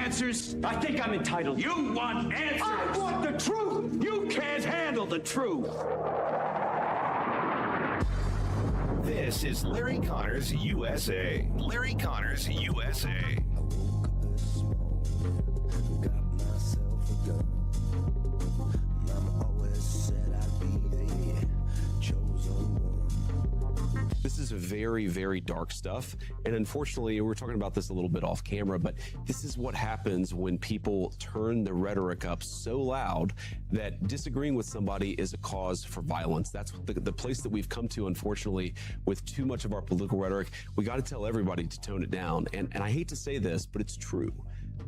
answers? I think I'm entitled. You want answers? I want the truth. You can't handle the truth. This is Larry Connors USA. Larry Connors USA. This is very, very dark stuff. And unfortunately, we're talking about this a little bit off camera, but this is what happens when people turn the rhetoric up so loud that disagreeing with somebody is a cause for violence. That's the place that we've come to, unfortunately, with too much of our political rhetoric. We got to tell everybody to tone it down. And I hate to say this, but it's true.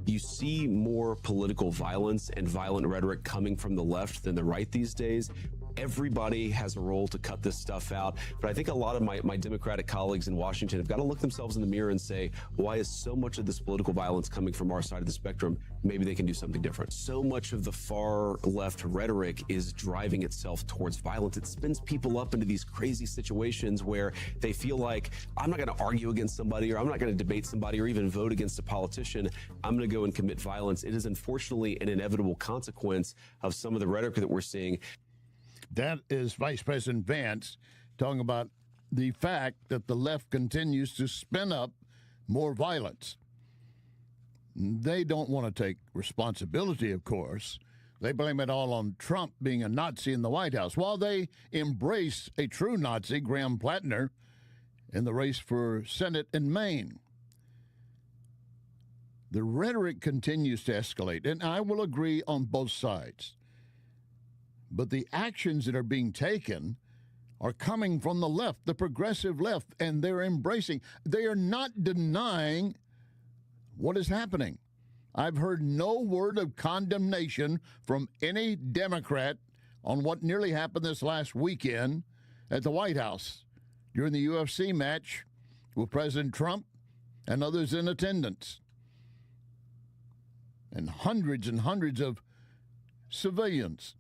You see more political violence and violent rhetoric coming from the left than the right these days. Everybody has a role to cut this stuff out. But I think a lot of my Democratic colleagues in Washington have got to look themselves in the mirror and say, why is so much of this political violence coming from our side of the spectrum? Maybe they can do something different. So much of the far left rhetoric is driving itself towards violence. It spins people up into these crazy situations where they feel like, I'm not going to argue against somebody, or I'm not going to debate somebody, or even vote against a politician. I'm going to go and commit violence. It is unfortunately an inevitable consequence of some of the rhetoric that we're seeing. That is Vice President Vance talking about the fact that the left continues to spin up more violence. They don't want to take responsibility, of course. They blame it all on Trump being a Nazi in the White House, while they embrace a true Nazi, Graham Plattner, in the race for Senate in Maine. The rhetoric continues to escalate, and I will agree on both sides. But the actions that are being taken are coming from the left, the progressive left, and they're embracing. They are not denying what is happening. I've heard no word of condemnation from any Democrat on what nearly happened this last weekend at the White House during the UFC match with President Trump and others in attendance. And hundreds of civilians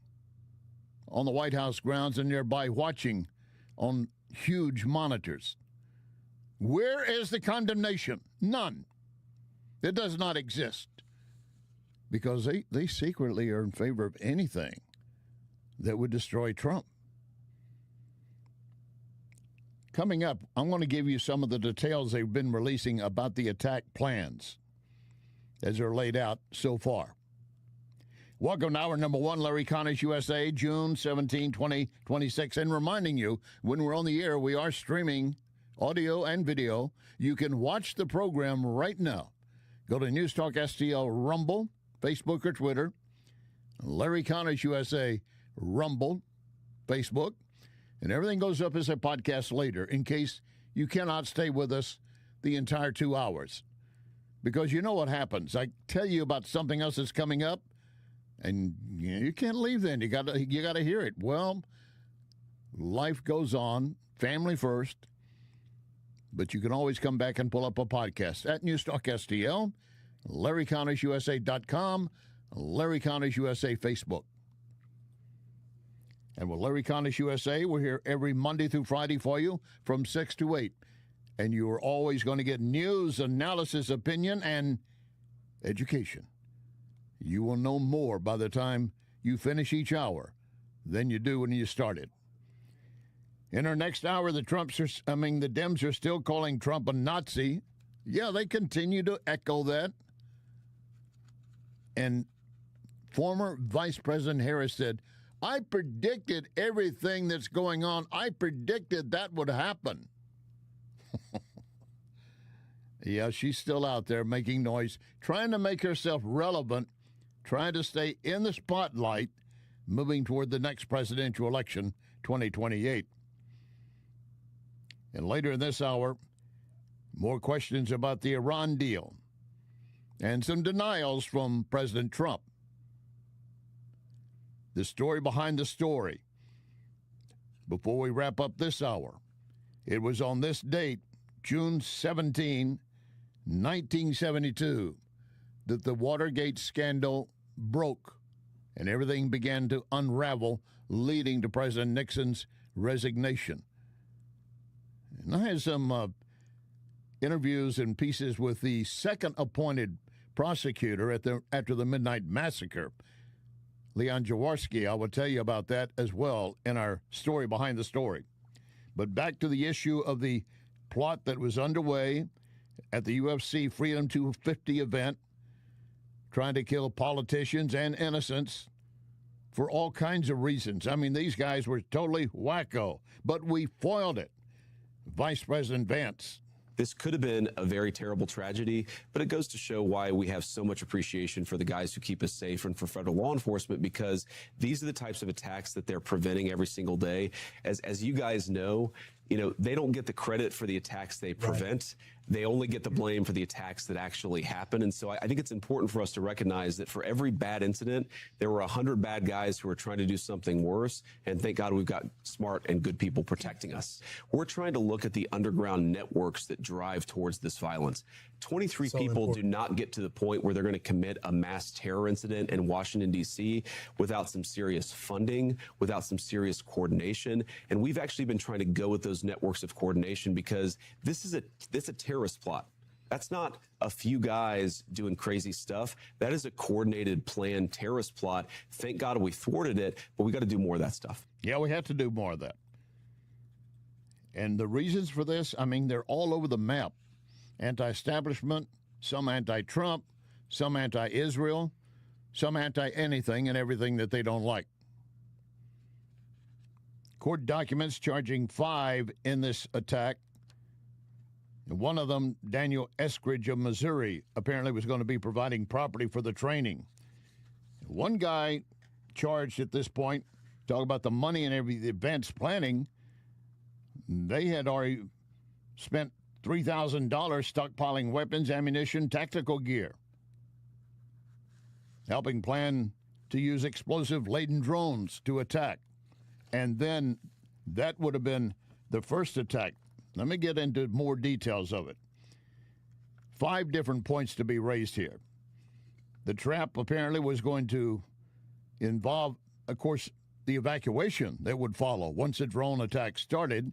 on the White House grounds and nearby watching on huge monitors. Where is the condemnation? None. It does not exist. Because they secretly are in favor of anything that would destroy Trump. Coming up, I'm going to give you some of the details they've been releasing about the attack plans as they're laid out so far. Welcome to hour number one, Larry Connors USA, June 17, 2026. And reminding you, when we're on the air, we are streaming audio and video. You can watch the program right now. Go to NewsTalkSTL Rumble, Facebook or Twitter. Larry Connors USA, Rumble, Facebook. And everything goes up as a podcast later in case you cannot stay with us the entire 2 hours. Because you know what happens. I tell you about something else that's coming up, and you can't leave then. You got to hear it. Well, life goes on, family first, but you can always come back and pull up a podcast at NewsTalkSTL, LarryConnorsUSA.com, Larry Connors USA Facebook. And with Larry Connors USA, we're here every Monday through Friday for you from 6 to 8. And you are always going to get news, analysis, opinion, and education. You will know more by the time you finish each hour than you do when you started. In our next hour, the Dems are still calling Trump a Nazi. Yeah, they continue to echo that. And former Vice President Harris said, I predicted everything that's going on. I predicted that would happen. Yeah, she's still out there making noise, trying to make herself relevant, trying to stay in the spotlight, moving toward the next presidential election, 2028. And later in this hour, more questions about the Iran deal and some denials from President Trump. The story behind the story. Before we wrap up this hour, it was on this date, June 17, 1972, that the Watergate scandal broke and everything began to unravel, leading to President Nixon's resignation. And I had some interviews and pieces with the second appointed prosecutor after the Midnight Massacre. Leon Jaworski, I will tell you about that as well in our story behind the story. But back to the issue of the plot that was underway at the UFC Freedom 250 event, trying to kill politicians and innocents for all kinds of reasons. I mean, these guys were totally wacko, but we foiled it. Vice President Vance. This could have been a very terrible tragedy, but it goes to show why we have so much appreciation for the guys who keep us safe and for federal law enforcement, because these are the types of attacks that they're preventing every single day. As you guys know, they don't get the credit for the attacks they prevent. Right. They only get the blame for the attacks that actually happen. And so I think it's important for us to recognize that for every bad incident, there were 100 bad guys who are trying to do something worse. And thank God we've got smart and good people protecting us. We're trying to look at the underground networks that drive towards this violence. 23 people do not get to the point where they're going to commit a mass terror incident in Washington, D.C. without some serious funding, without some serious coordination. And we've actually been trying to go with those networks of coordination because this is a terrorist plot. That's not a few guys doing crazy stuff. That is a coordinated, planned terrorist plot. Thank God we thwarted it, but we got to do more of that stuff. Yeah, we have to do more of that. And the reasons for this, I mean, they're all over the map. Anti-establishment, some anti-Trump, some anti-Israel, some anti-anything and everything that they don't like. Court documents charging 5 in this attack. One of them, Daniel Eskridge of Missouri, apparently was going to be providing property for the training. One guy charged at this point, talk about the money and the advanced planning, they had already spent $3,000 stockpiling weapons, ammunition, tactical gear, helping plan to use explosive-laden drones to attack. And then that would have been the first attack. Let me get into more details of it. 5 different points to be raised here. The trap apparently was going to involve, of course, the evacuation that would follow once the drone attack started,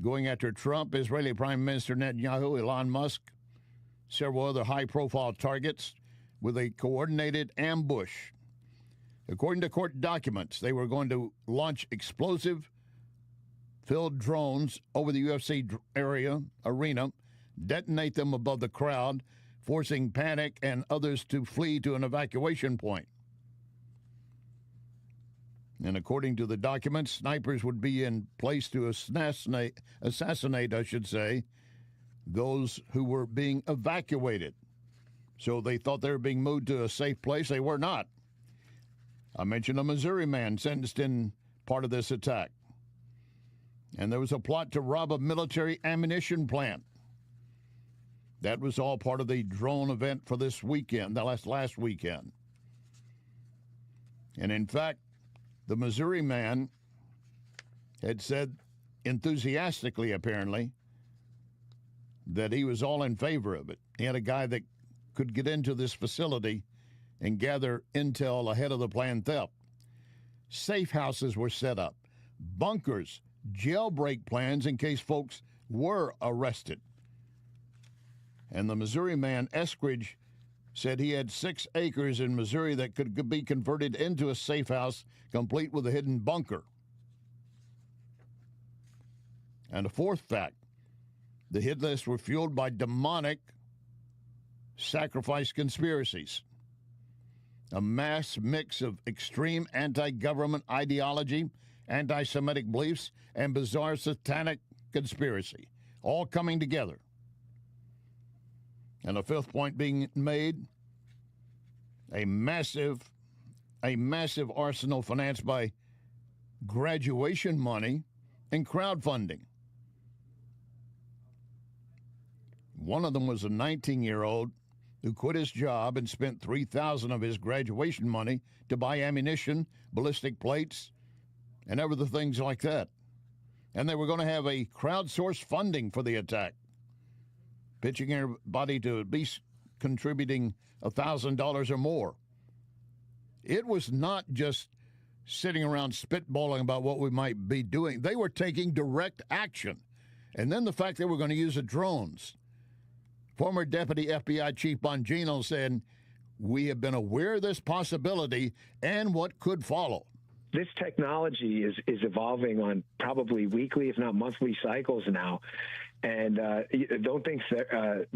going after Trump, Israeli Prime Minister Netanyahu, Elon Musk, several other high-profile targets with a coordinated ambush. According to court documents, they were going to launch explosive-filled drones over the UFC arena, detonate them above the crowd, forcing panic and others to flee to an evacuation point. And according to the documents, snipers would be in place to assassinate, those who were being evacuated. So they thought they were being moved to a safe place. They were not. I mentioned a Missouri man sentenced in part of this attack. And there was a plot to rob a military ammunition plant. That was all part of the drone event for this weekend, the last weekend. And in fact, the Missouri man had said enthusiastically, apparently, that he was all in favor of it. He had a guy that could get into this facility and gather intel ahead of the planned theft. Safe houses were set up, bunkers, jailbreak plans in case folks were arrested. And the Missouri man, Eskridge, said he had 6 acres in Missouri that could be converted into a safe house, complete with a hidden bunker. And a fourth fact, the hit lists were fueled by demonic sacrifice conspiracies, a mass mix of extreme anti-government ideology, anti-Semitic beliefs, and bizarre satanic conspiracy, all coming together. And a fifth point being made, a massive arsenal financed by graduation money and crowdfunding. One of them was a 19-year-old who quit his job and spent $3,000 of his graduation money to buy ammunition, ballistic plates, and other things like that. And they were going to have a crowdsourced funding for the attack, pitching everybody to at least contributing $1,000 or more. It was not just sitting around spitballing about what we might be doing. They were taking direct action. And then the fact they were going to use the drones Former Deputy FBI Chief Bongino said, "We have been aware of this possibility and what could follow." This technology is evolving on probably weekly, if not monthly cycles now. And don't think that,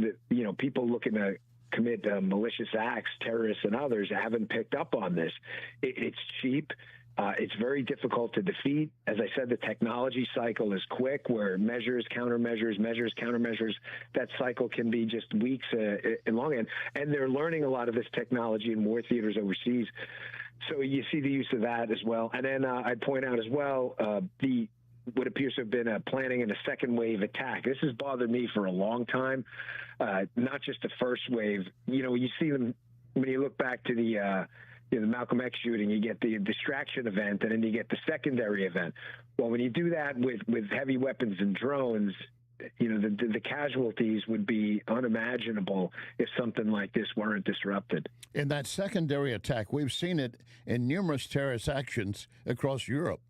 people looking to commit malicious acts, terrorists and others, haven't picked up on this. It's cheap. It's very difficult to defeat. As I said, the technology cycle is quick, where measures, countermeasures, that cycle can be just weeks long. And they're learning a lot of this technology in war theaters overseas. So you see the use of that as well. And then I'd point out as well what appears to have been planning in a second wave attack. This has bothered me for a long time, not just the first wave. You see them when you look back to the Malcolm X shooting, you get the distraction event, and then you get the secondary event. Well, when you do that with heavy weapons and drones, the casualties would be unimaginable if something like this weren't disrupted. In that secondary attack, we've seen it in numerous terrorist actions across Europe.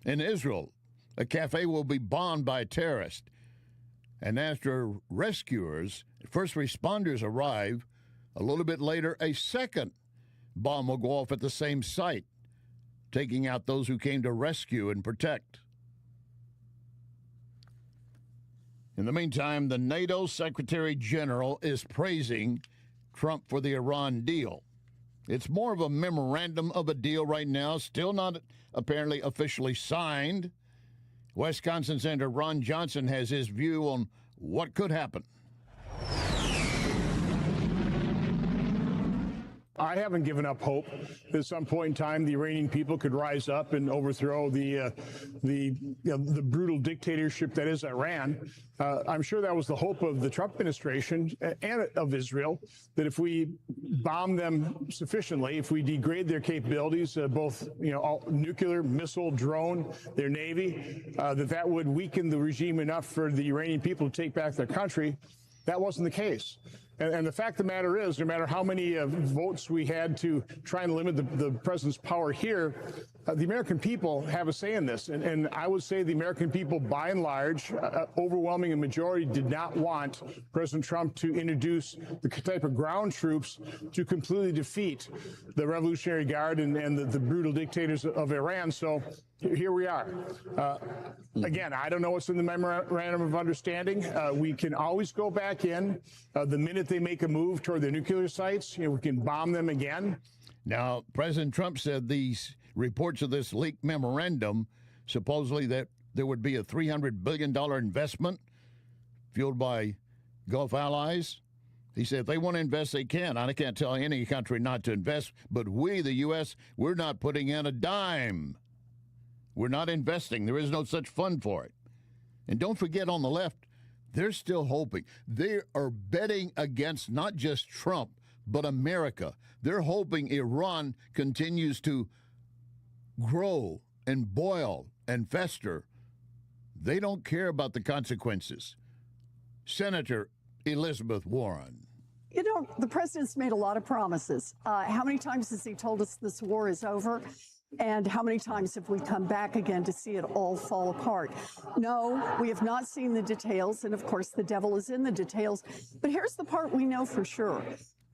In Israel, a cafe will be bombed by a terrorist, and after rescuers, first responders arrive, a little bit later, a second bomb will go off at the same site, taking out those who came to rescue and protect. In the meantime, the NATO Secretary General is praising Trump for the Iran deal. It's more of a memorandum of a deal right now, still not apparently officially signed. Wisconsin Senator Ron Johnson has his view on what could happen. I haven't given up hope that at some point in time the Iranian people could rise up and overthrow the brutal dictatorship that is Iran. I'm sure that was the hope of the Trump administration and of Israel, that if we bomb them sufficiently, if we degrade their capabilities, both all nuclear, missile, drone, their navy, that would weaken the regime enough for the Iranian people to take back their country. That wasn't the case. And the fact of the matter is, no matter how many votes we had to try and limit the president's power here, the American people have a say in this. And I would say the American people, by and large, overwhelming majority, did not want President Trump to introduce the type of ground troops to completely defeat the Revolutionary Guard and the brutal dictators of Iran. So here we are. Again, I don't know what's in the memorandum of understanding. We can always go back in the minute they make a move toward the nuclear sites. We can bomb them again. Now, President Trump said these reports of this leaked memorandum, supposedly that there would be a $300 billion investment fueled by Gulf allies. He said if they want to invest, they can. I can't tell any country not to invest, but we, the U.S., we're not putting in a dime. We're not investing. There is no such fund for it. And don't forget, on the left, they're still hoping. They are betting against not just Trump, but America. They're hoping Iran continues to grow and boil and fester. They don't care about the consequences. Senator Elizabeth Warren. The president's made a lot of promises. How many times has he told us this war is over? And how many times have we come back again to see it all fall apart? No, we have not seen the details. And of course, the devil is in the details. But here's the part we know for sure.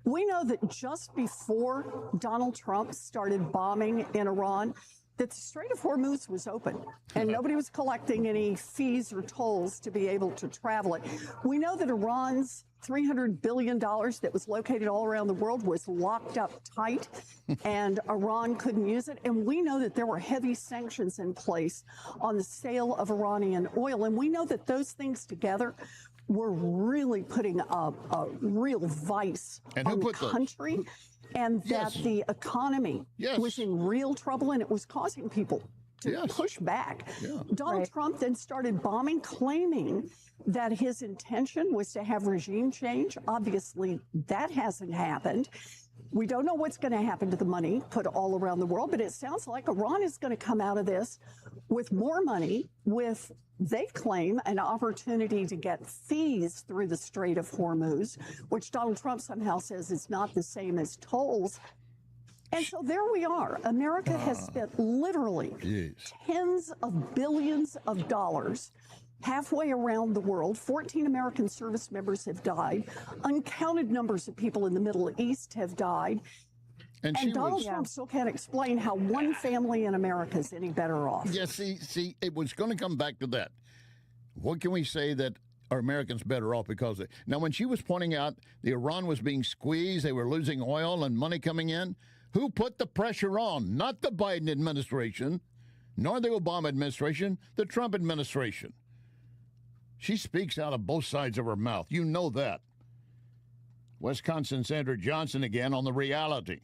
We know that just before Donald Trump started bombing in Iran, that the Strait of Hormuz was open and nobody was collecting any fees or tolls to be able to travel it. We know that Iran's $300 billion that was located all around the world was locked up tight and Iran couldn't use it. And we know that there were heavy sanctions in place on the sale of Iranian oil. And we know that those things together were really putting a real vice on the country. And that the economy was in real trouble and it was causing people to push back. Donald Trump then started bombing, claiming that his intention was to have regime change. Obviously, that hasn't happened. We don't know what's going to happen to the money put all around the world, but it sounds like Iran is going to come out of this with more money, with, they claim, an opportunity to get fees through the Strait of Hormuz, which Donald Trump somehow says is not the same as tolls. And so there we are. America has spent literally tens of billions of dollars halfway around the world. 14 American service members have died. Uncounted numbers of people in the Middle East have died. And Donald Trump still can't explain how one family in America is any better off. Yeah, see, it was going to come back to that. What can we say that are Americans better off because of it? Now, when she was pointing out the Iran was being squeezed, they were losing oil and money coming in, who put the pressure on? Not the Biden administration, nor the Obama administration, the Trump administration. She speaks out of both sides of her mouth. You know that. Wisconsin Senator Johnson again on the reality.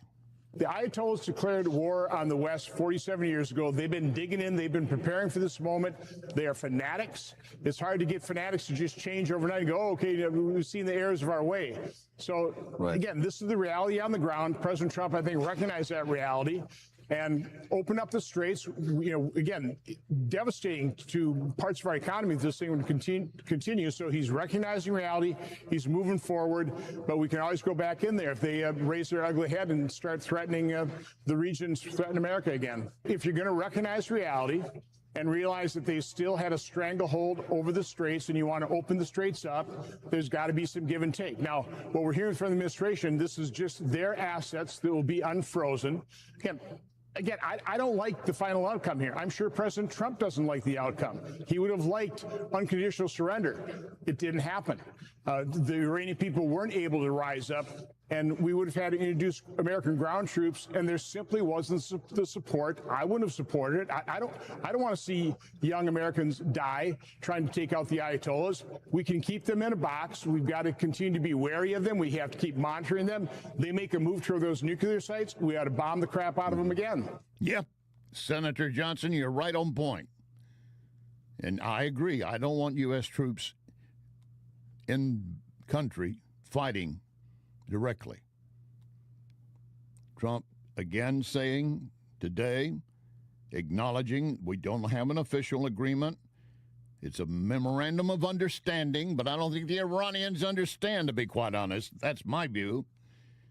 The Ayatollahs declared war on the West 47 years ago. They've been digging in. They've been preparing for this moment. They are fanatics. It's hard to get fanatics to just change overnight and go, oh, okay, we've seen the errors of our way. So, Again, this is the reality on the ground. President Trump, I think, recognized that reality and open up the straits. Again, devastating to parts of our economy if this thing would continue. So he's recognizing reality. He's moving forward, but we can always go back in there if they raise their ugly head and start threatening the regions, threaten America again. If you're going to recognize reality and realize that they still had a stranglehold over the straits and you want to open the straits up, there's got to be some give and take. Now, what we're hearing from the administration, this is just their assets that will be unfrozen. Again, I don't like the final outcome here. I'm sure President Trump doesn't like the outcome. He would have liked unconditional surrender. It didn't happen. The Iranian people weren't able to rise up, and we would have had to introduce American ground troops, and there simply wasn't the support. I wouldn't have supported it. I don't want to see young Americans die trying to take out the Ayatollahs. We can keep them in a box. We've got to continue to be wary of them. We have to keep monitoring them. They make a move toward those nuclear sites, we ought to bomb the crap out of them again. Yep. Senator Johnson, you're right on point. And I agree. I don't want U.S. troops in country fighting directly. Trump again saying today, acknowledging we don't have an official agreement. It's a memorandum of understanding, but I don't think the Iranians understand, to be quite honest. That's my view.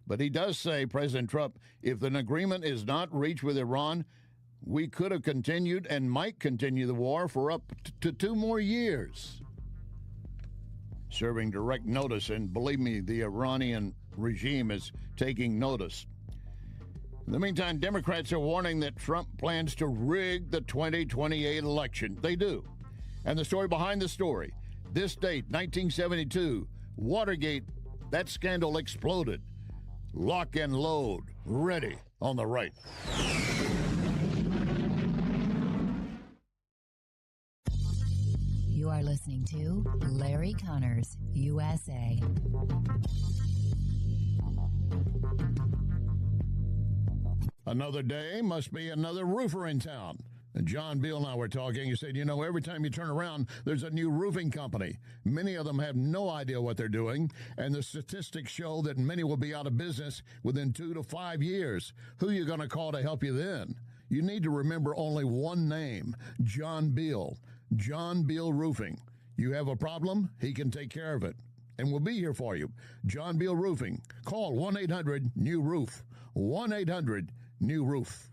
But he does say, President Trump, if an agreement is not reached with Iran, we could have continued and might continue the war for up to 2 more years. Serving direct notice, and believe me, the Iranian regime is taking notice. In the meantime, Democrats are warning that Trump plans to rig the 2028 election. They do. And the story behind the story, this date, 1972, Watergate, that scandal exploded. Lock and load, ready on the right. You are listening to Larry Connors, USA. Another day must be another roofer in town. And John Beal and I were talking. He said, every time you turn around, there's a new roofing company. Many of them have no idea what they're doing, and the statistics show that many will be out of business within 2 to 5 years. Who are you going to call to help you then? You need to remember only one name, John Beal. John Beal Roofing. You have a problem, he can take care of it. And we'll be here for you. John Beal Roofing. Call 1-800-NEW-ROOF. 1-800-NEW-ROOF.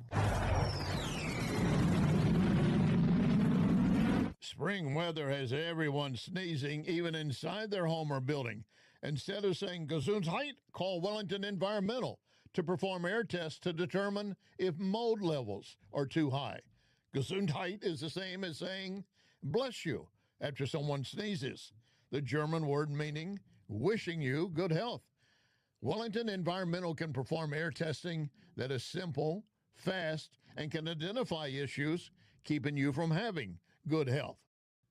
Spring weather has everyone sneezing, even inside their home or building. Instead of saying Gesundheit, call Wellington Environmental to perform air tests to determine if mold levels are too high. Gesundheit is the same as saying bless you after someone sneezes, the German word meaning wishing you good health. Wellington Environmental can perform air testing that is simple, fast, and can identify issues keeping you from having good health.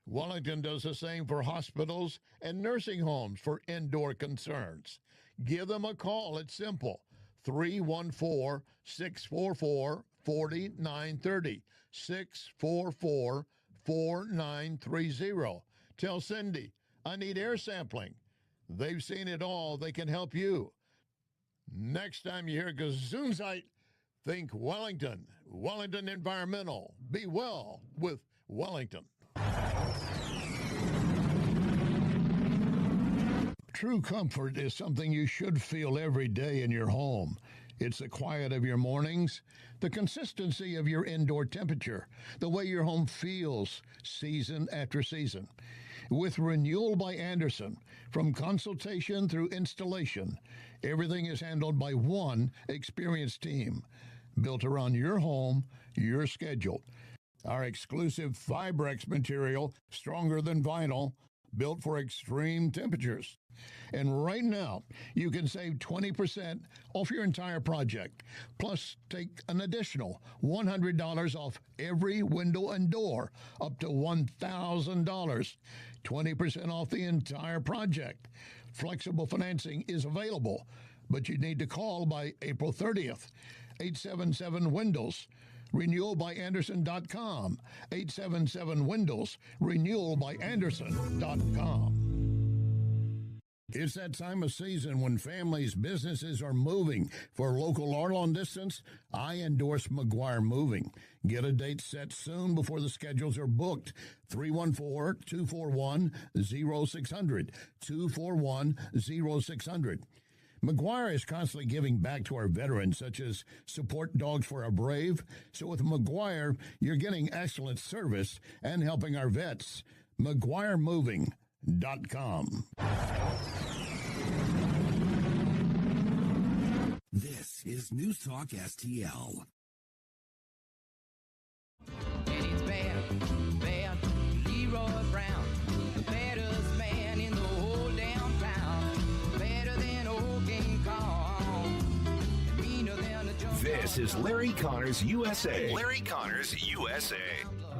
Wellington does the same for hospitals and nursing homes for indoor concerns. Give them a call. It's simple. 314-644-4930. 644-4930. Tell Cindy, I need air sampling. They've seen it all. They can help you. Next time you hear Gesundheit, think Wellington. Wellington Environmental. Be well with Wellington. True comfort is something you should feel every day in your home. It's the quiet of your mornings, the consistency of your indoor temperature, the way your home feels season after season. With Renewal by Andersen, from consultation through installation, everything is handled by one experienced team, built around your home, your schedule. Our exclusive Fibrex material, stronger than vinyl, built for extreme temperatures. And right now, you can save 20% off your entire project. Plus, take an additional $100 off every window and door, up to $1,000. 20% off the entire project. Flexible financing is available, but you need to call by April 30th. 877-WINDOWS. RenewalByAndersen.com. 877-WINDOWS. RenewalByAndersen.com. It's that time of season when families, businesses are moving. For local or long distance, I endorse McGuire Moving. Get a date set soon before the schedules are booked. 314-241-0600. 241-0600. McGuire is constantly giving back to our veterans, such as Support Dogs for Our Brave. So with McGuire, you're getting excellent service and helping our vets. McGuireMoving.com. This is NewsTalkSTL. And it's bad, bad, Leroy Brown, the baddest man in the whole damn town, better than old King Kong, meaner than a jungle. This is Larry Connors USA. Larry Connors USA.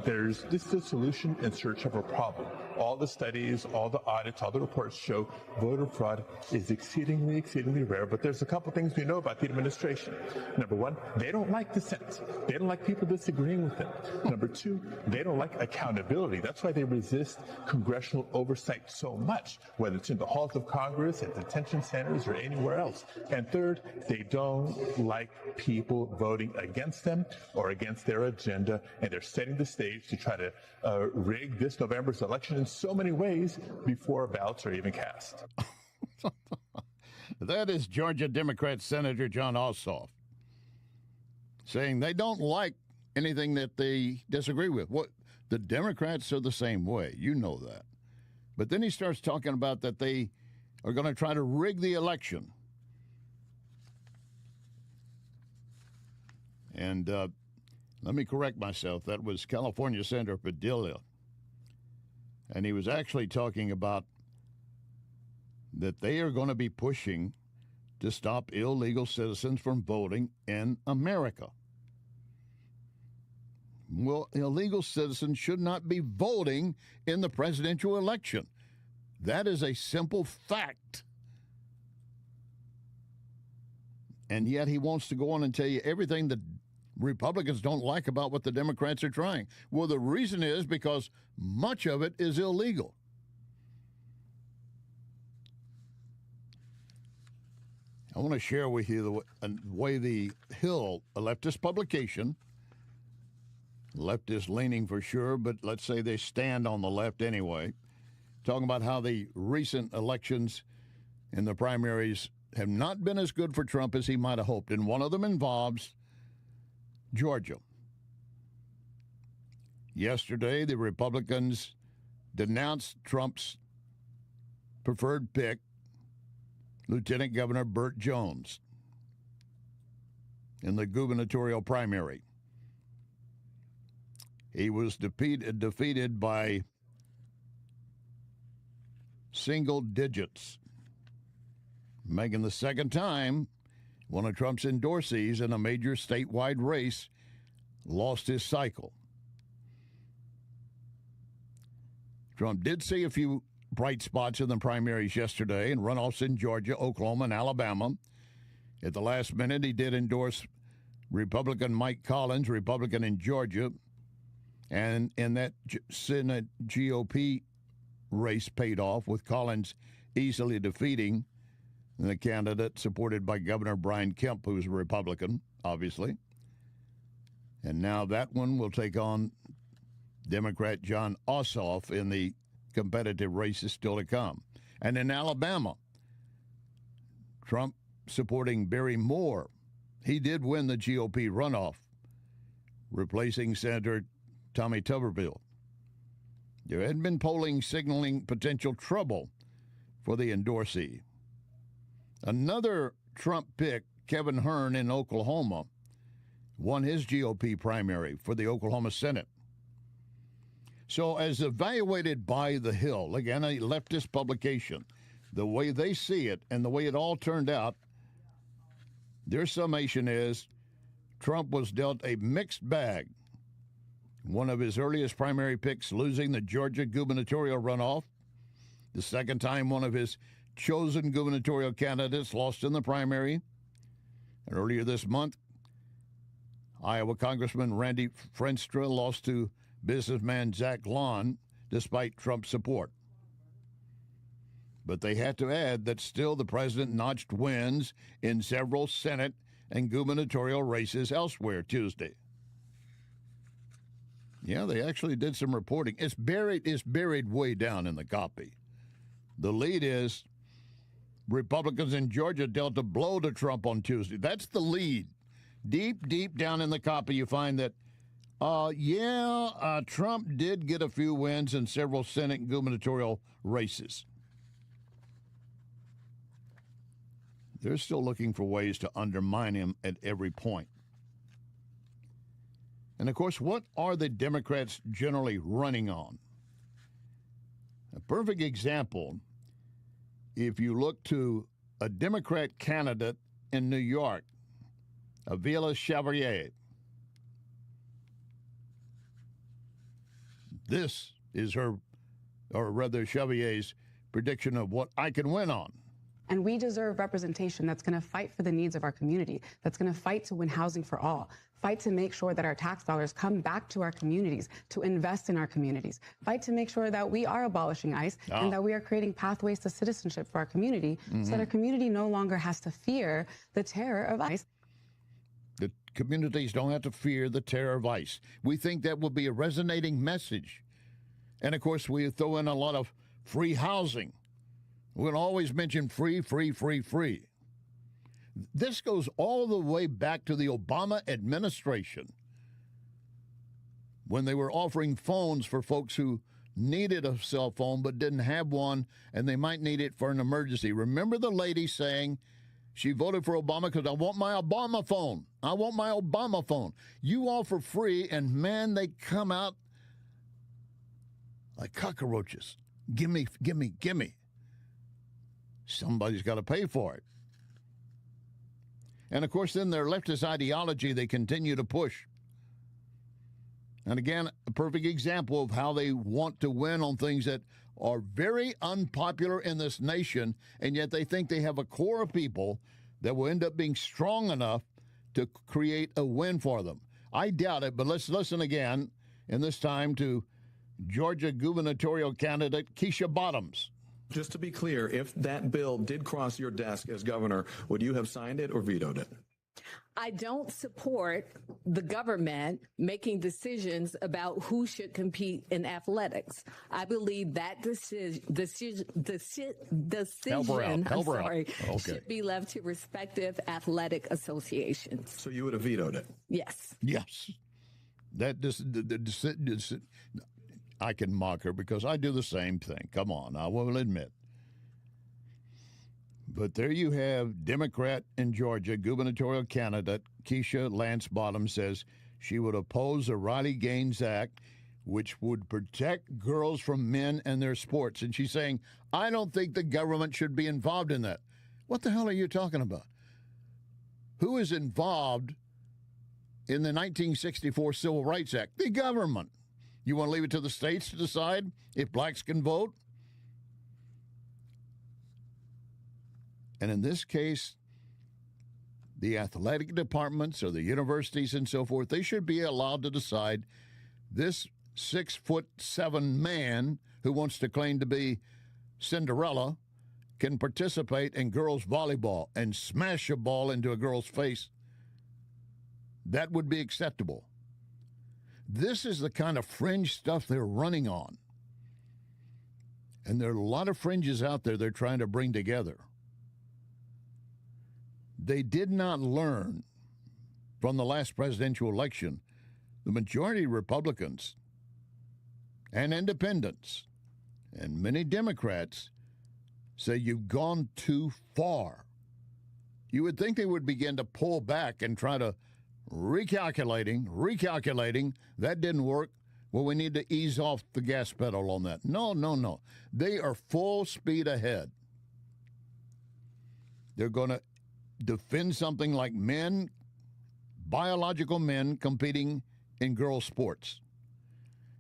There's this is a solution in search of a problem. All the studies, all the audits, all the reports show voter fraud is exceedingly, exceedingly rare. But there's a couple things we know about the administration. Number one, they don't like dissent. They don't like people disagreeing with them. Number two, they don't like accountability. That's why they resist congressional oversight so much, whether it's in the halls of Congress, at detention centers, or anywhere else. And third, they don't like people voting against them or against their agenda, and they're setting the stage to try to rig this November's election in so many ways before ballots are even cast. That is Georgia Democrat Senator Jon Ossoff saying they don't like anything that they disagree with. What the Democrats are the same way, you know that. But then he starts talking about that they are going to try to rig the election. And let me correct myself. That was California Senator Padilla. And he was actually talking about that they are going to be pushing to stop illegal citizens from voting in America. Well, illegal citizens should not be voting in the presidential election. That is a simple fact. And yet he wants to go on and tell you everything that Republicans don't like about what the Democrats are trying. Well, the reason is because much of it is illegal. I want to share with you the way the Hill, a leftist publication, leftist leaning for sure, but let's say they stand on the left anyway, talking about how the recent elections in the primaries have not been as good for Trump as he might have hoped. And one of them involves Georgia. Yesterday, the Republicans denounced Trump's preferred pick, Lieutenant Governor Burt Jones, in the gubernatorial primary. He was defeated by single digits, making the second time one of Trump's endorsees in a major statewide race lost his cycle. Trump did see a few bright spots in the primaries yesterday and runoffs in Georgia, Oklahoma, and Alabama. At the last minute, he did endorse Republican Mike Collins, Republican in Georgia, and in that Senate GOP race paid off, with Collins easily defeating the candidate supported by Governor Brian Kemp, who's a Republican, obviously. And now that one will take on Democrat Jon Ossoff in the competitive races still to come. And in Alabama, Trump supporting Barry Moore He did win the GOP runoff, replacing Senator Tommy Tuberville. There had been polling signaling potential trouble for the endorsee. Another Trump pick, Kevin Hern in Oklahoma, won his GOP primary for the Oklahoma Senate. So as evaluated by The Hill, again, a leftist publication, the way they see it and the way it all turned out, their summation is Trump was dealt a mixed bag. One of his earliest primary picks losing the Georgia gubernatorial runoff. The second time one of his chosen gubernatorial candidates lost in the primary. And earlier this month, Iowa Congressman Randy Frenstra lost to businessman Zach Lon despite Trump's support. But they had to add that still the president notched wins in several Senate and gubernatorial races elsewhere Tuesday. Yeah, they actually did some reporting. It's buried way down in the copy. The lead is Republicans in Georgia dealt a blow to Trump on Tuesday. That's the lead. Deep down in the copy, you find that, Trump did get a few wins in several Senate and gubernatorial races. They're still looking for ways to undermine him at every point. And, of course, what are the Democrats generally running on? A perfect example, if you look to a Democrat candidate in New York, Avila Chevalier. This is her, or rather Chevalier's, prediction of what I can win on. And we deserve representation that's going to fight for the needs of our community, that's going to fight to win housing for all, fight to make sure that our tax dollars come back to our communities, to invest in our communities, fight to make sure that we are abolishing ICE and that we are creating pathways to citizenship for our community so that our community no longer has to fear the terror of ICE. The communities don't have to fear the terror of ICE. We think that will be a resonating message. And, of course, we throw in a lot of free housing. We'll always mention free. This goes all the way back to the Obama administration when they were offering phones for folks who needed a cell phone but didn't have one, and they might need it for an emergency. Remember the lady saying she voted for Obama because I want my Obama phone. I want my Obama phone. You offer free, and, man, they come out like cockroaches. Gimme. Somebody's got to pay for it. And, of course, then their leftist ideology they continue to push. And, again, a perfect example of how they want to win on things that are very unpopular in this nation, and yet they think they have a core of people that will end up being strong enough to create a win for them. I doubt it, but let's listen again, and this time to Georgia gubernatorial candidate Keisha Bottoms. Just to be clear, if that bill did cross your desk as governor, would you have signed it or vetoed it? I don't support the government making decisions about who should compete in athletics. I believe that decision should be left to respective athletic associations. So you would have vetoed it? Yes. Yes. I can mock her because I do the same thing. Come on, I will admit. But there you have Democrat in Georgia, gubernatorial candidate Keisha Lance Bottoms says she would oppose the Riley Gaines Act, which would protect girls from men and their sports. And she's saying, I don't think the government should be involved in that. What the hell are you talking about? Who is involved in the 1964 Civil Rights Act? The government. You want to leave it to the states to decide if blacks can vote? And in this case, the athletic departments or the universities and so forth, they should be allowed to decide this 6'7" man who wants to claim to be Cinderella can participate in girls' volleyball and smash a ball into a girl's face. That would be acceptable. This is the kind of fringe stuff they're running on. And there are a lot of fringes out there they're trying to bring together. They did not learn from the last presidential election, the majority Republicans and independents and many Democrats say you've gone too far. You would think they would begin to pull back and try to recalculating. That didn't work. Well, we need to ease off the gas pedal on that. No. They are full speed ahead. They're going to defend something like men, biological men competing in girls' sports.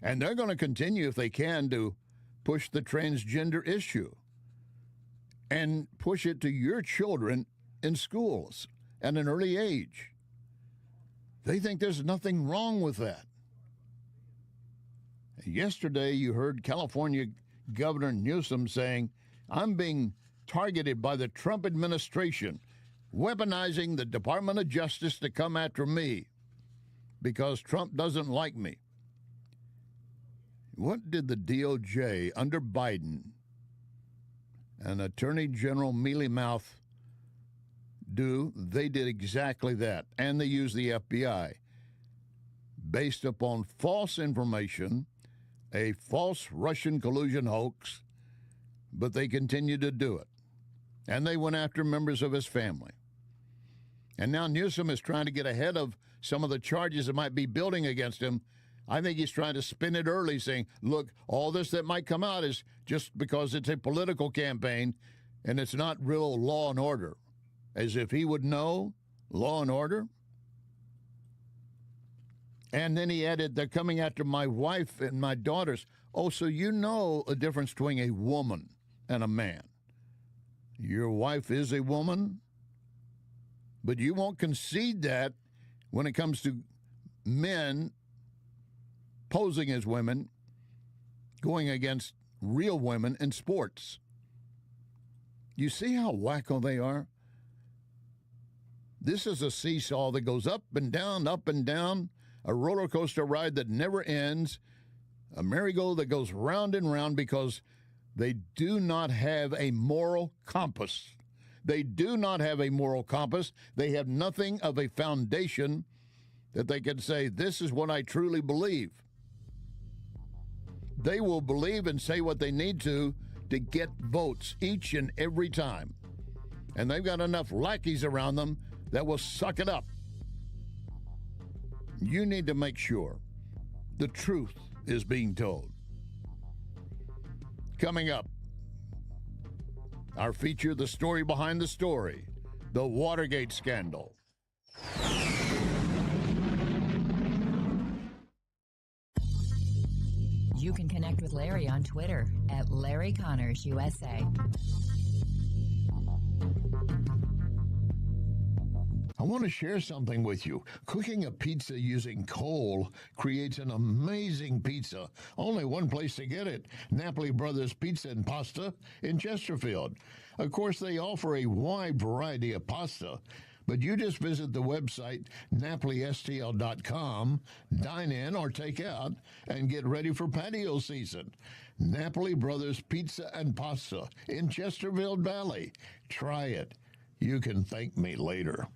And they're going to continue, if they can, to push the transgender issue and push it to your children in schools at an early age. They think there's nothing wrong with that. Yesterday, you heard California Governor Newsom saying, I'm being targeted by the Trump administration, weaponizing the Department of Justice to come after me because Trump doesn't like me. What did the DOJ under Biden and Attorney General Mealy Mouth do? They did exactly that, and they used the FBI based upon false information, a false Russian collusion hoax, but they continued to do it. And they went after members of his family. And now Newsom is trying to get ahead of some of the charges that might be building against him. I think he's trying to spin it early, saying, look, all this that might come out is just because it's a political campaign and it's not real law and order. As if he would know law and order. And then he added, they're coming after my wife and my daughters. Oh, so you know a difference between a woman and a man. Your wife is a woman, but you won't concede that when it comes to men posing as women, going against real women in sports. You see how wacko they are? This is a seesaw that goes up and down, a roller coaster ride that never ends, a merry-go that goes round and round because they do not have a moral compass. They do not have a moral compass. They have nothing of a foundation that they can say, this is what I truly believe. They will believe and say what they need to get votes each and every time. And they've got enough lackeys around them that will suck it up. You need to make sure the truth is being told. Coming up, our feature, the story behind the story, the Watergate scandal. You can connect with Larry on Twitter at Larry Connors USA. I want to share something with you. Cooking a pizza using coal creates an amazing pizza. Only one place to get it, Napoli Brothers Pizza and Pasta in Chesterfield. Of course, they offer a wide variety of pasta, but you just visit the website NapoliSTL.com, dine in or take out, and get ready for patio season. Napoli Brothers Pizza and Pasta in Chesterfield Valley. Try it. You can thank me later.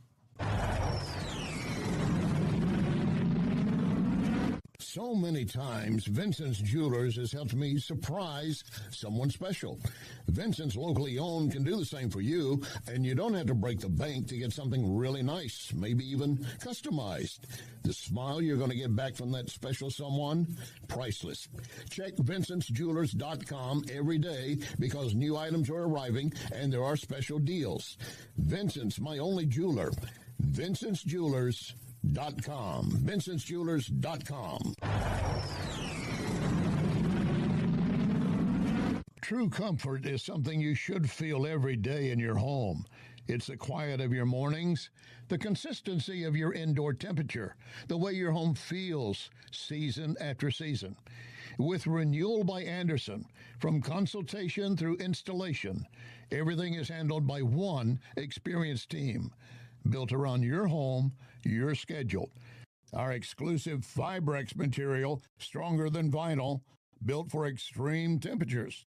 So many times, Vincent's Jewelers has helped me surprise someone special. Vincent's locally owned can do the same for you, and you don't have to break the bank to get something really nice, maybe even customized. The smile you're going to get back from that special someone, priceless. Check Vincent'sJewelers.com every day because new items are arriving and there are special deals. Vincent's, my only jeweler. Vincent'sJewelers.com. Vincent'sJewelers.com. True comfort is something you should feel every day in your home. It's the quiet of your mornings, the consistency of your indoor temperature, the way your home feels season after season. With Renewal by Andersen, from consultation through installation, everything is handled by one experienced team, built around your home, your schedule. Our exclusive Fibrex material, stronger than vinyl, built for extreme temperatures.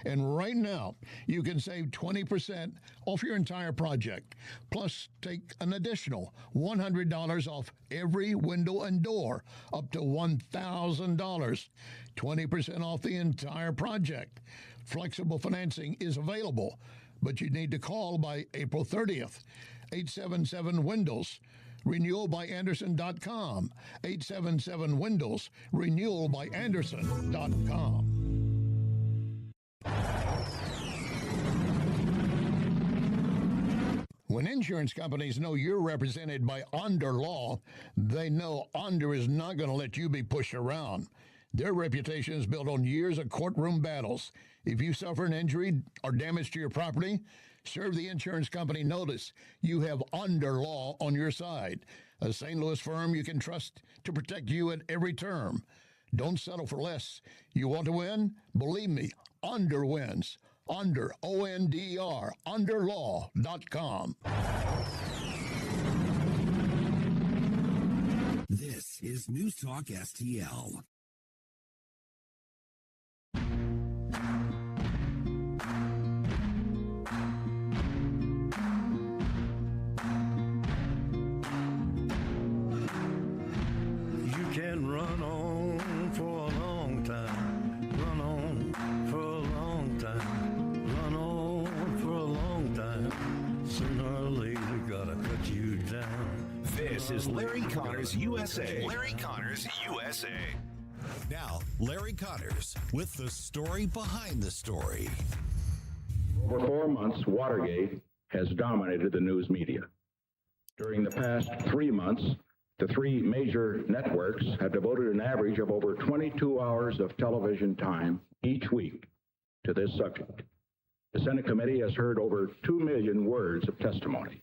And right now, you can save 20% off your entire project. Plus, take an additional $100 off every window and door, up to $1,000. 20% off the entire project. Flexible financing is available, but you need to call by April 30th. 877-WINDOWS. RenewalByAnderson.com. 877-WINDOWS. RenewalByAnderson.com. When insurance companies know you're represented by Onder Law, they know Onder is not going to let you be pushed around. Their reputation is built on years of courtroom battles. If you suffer an injury or damage to your property, serve the insurance company notice you have Onder Law on your side, a St. Louis firm you can trust to protect you at every term. Don't settle for less. You want to win? Believe me, Onder wins. Onder, O-N-D-E-R, underlaw.com. This is News Talk STL. You can run on for a long time, run on for a long time, run on for a long time. Sooner or later, gotta cut you down. This is Larry Connors USA. Larry Connors USA. Now, Larry Connors with the story behind the story. For 4 months, Watergate has dominated the news media. During the past 3 months, the three major networks have devoted an average of over 22 hours of television time each week to this subject. The Senate committee has heard over 2 million words of testimony.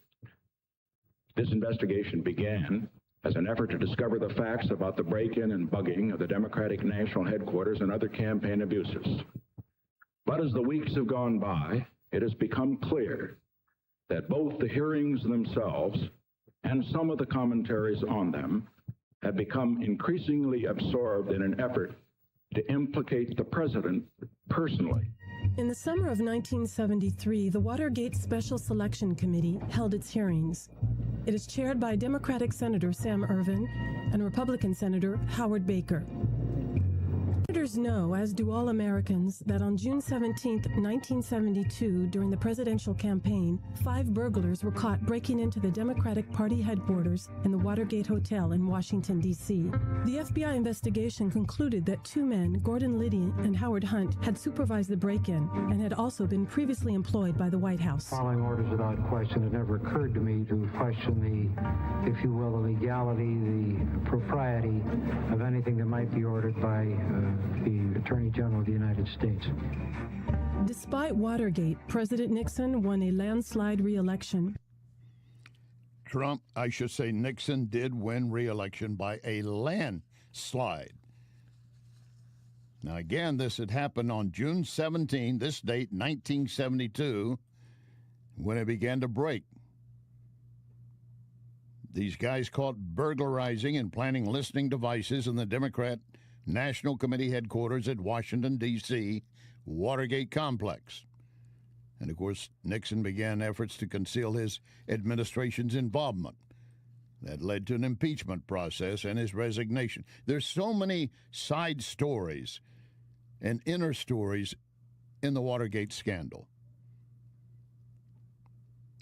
This investigation began as an effort to discover the facts about the break-in and bugging of the Democratic National Headquarters and other campaign abuses. But as the weeks have gone by, it has become clear that both the hearings themselves and some of the commentaries on them have become increasingly absorbed in an effort to implicate the president personally. In the summer of 1973, the Watergate Special Selection Committee held its hearings. It is chaired by Democratic Senator Sam Ervin and Republican Senator Howard Baker. Senators know, as do all Americans, that on June 17, 1972, during the presidential campaign, 5 burglars were caught breaking into the Democratic Party headquarters in the Watergate Hotel in Washington, D.C. The FBI investigation concluded that 2 men, Gordon Liddy and Howard Hunt, had supervised the break-in and had also been previously employed by the White House. Following orders without question, it never occurred to me to question the, if you will, the legality, the propriety of anything that might be ordered by the Attorney General of the United States. Despite Watergate, President Nixon won a landslide re-election. Nixon did win re-election by a landslide. Now, again, this had happened on June 17, this date, 1972, when it began to break. These guys caught burglarizing and planting listening devices in the Democrat National Committee headquarters at Washington, D.C., Watergate complex. And, of course, Nixon began efforts to conceal his administration's involvement. That led to an impeachment process and his resignation. There's so many side stories and inner stories in the Watergate scandal.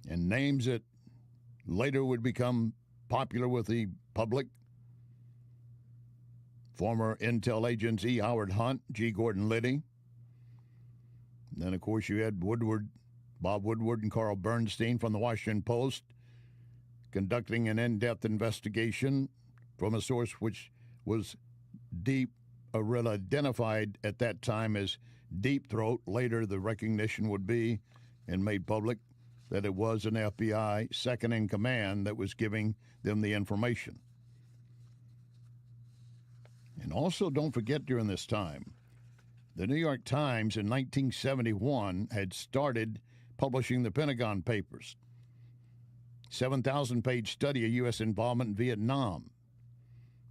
And names that later would become popular with the public. Former intel agents E. Howard Hunt, G. Gordon Liddy. And then, of course, you had Bob Woodward and Carl Bernstein from the Washington Post conducting an in-depth investigation from a source which was identified at that time as Deep Throat. Later, the recognition would be and made public that it was an FBI second in command that was giving them the information. And also, don't forget, during this time, the New York Times in 1971 had started publishing the Pentagon Papers, 7,000-page study of U.S. involvement in Vietnam.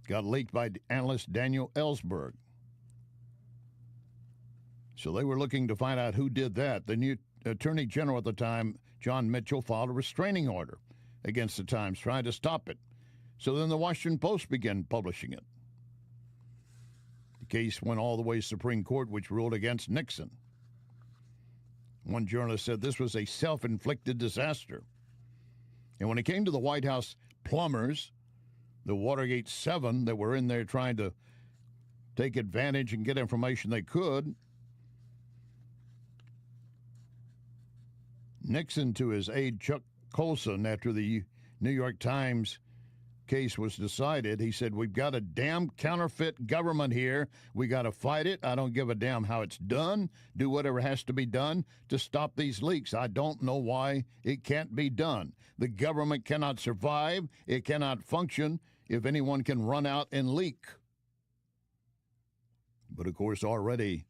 Got leaked by analyst Daniel Ellsberg. So they were looking to find out who did that. The new Attorney General at the time, John Mitchell, filed a restraining order against the Times, trying to stop it. So then the Washington Post began publishing it. The case went all the way to Supreme Court, which ruled against Nixon. One journalist said this was a self-inflicted disaster. And when it came to the White House plumbers, the Watergate 7 that were in there trying to take advantage and get information they could, Nixon, to his aide Chuck Colson, after the New York Times case was decided, he said, "We've got a damn counterfeit government here. We got to fight it. I don't give a damn how it's done. Do whatever has to be done to stop these leaks. I don't know why it can't be done. The government cannot survive. It cannot function if anyone can run out and leak." But, of course, already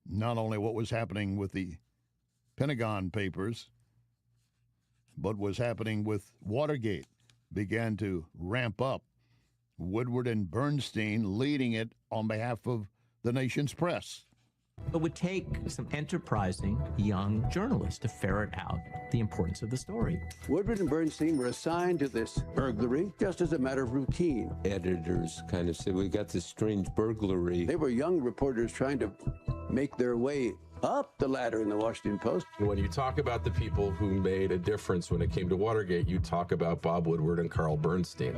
not only what was happening with the Pentagon Papers, but was happening with Watergate began to ramp up. Woodward and Bernstein leading it on behalf of the nation's press. It would take some enterprising young journalists to ferret out the importance of the story. Woodward and Bernstein were assigned to this burglary just as a matter of routine. Editors kind of said, we got this strange burglary. They were young reporters trying to make their way up the ladder in the Washington Post. When you talk about the people who made a difference when it came to Watergate, you talk about Bob Woodward and Carl Bernstein.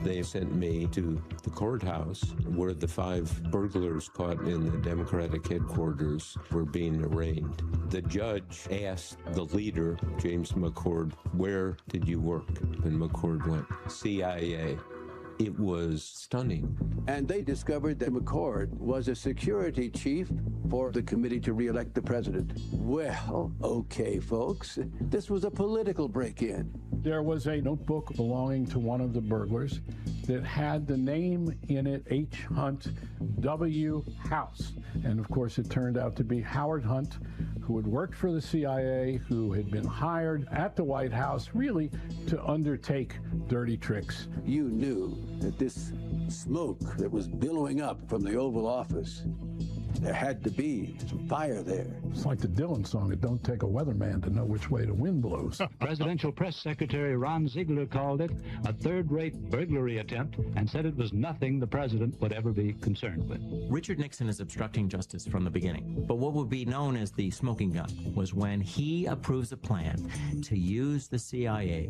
They sent me to the courthouse where the 5 burglars caught in the Democratic headquarters were being arraigned. The judge asked the leader, James McCord, "Where did you work?" And McCord went, "CIA." It was stunning. And they discovered that McCord was a security chief for the committee to re-elect the president. Well, okay, folks, this was a political break-in. There was a notebook belonging to one of the burglars that had the name in it, H. Hunt W. House. And of course, it turned out to be Howard Hunt, who had worked for the CIA, who had been hired at the White House really to undertake dirty tricks. You knew that this smoke that was billowing up from the Oval Office, there had to be some fire there. It's like the Dylan song, "It don't take a weatherman to know which way the wind blows." Presidential Press Secretary Ron Ziegler called it a third-rate burglary attempt and said it was nothing the president would ever be concerned with. Richard Nixon is obstructing justice from the beginning. But what would be known as the smoking gun was when he approves a plan to use the CIA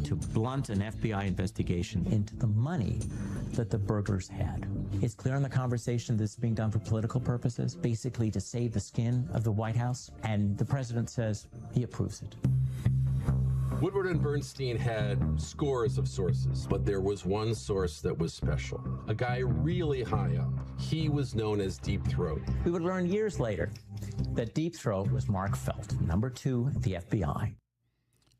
to blunt an FBI investigation into the money that the burglars had. It's clear in the conversation this is being done for political purposes, basically to save the skin of the White House, and the president says he approves it. Woodward and Bernstein had scores of sources, but there was one source that was special. A guy really high up. He was known as Deep Throat. We would learn years later that Deep Throat was Mark Felt, number 2 at the FBI.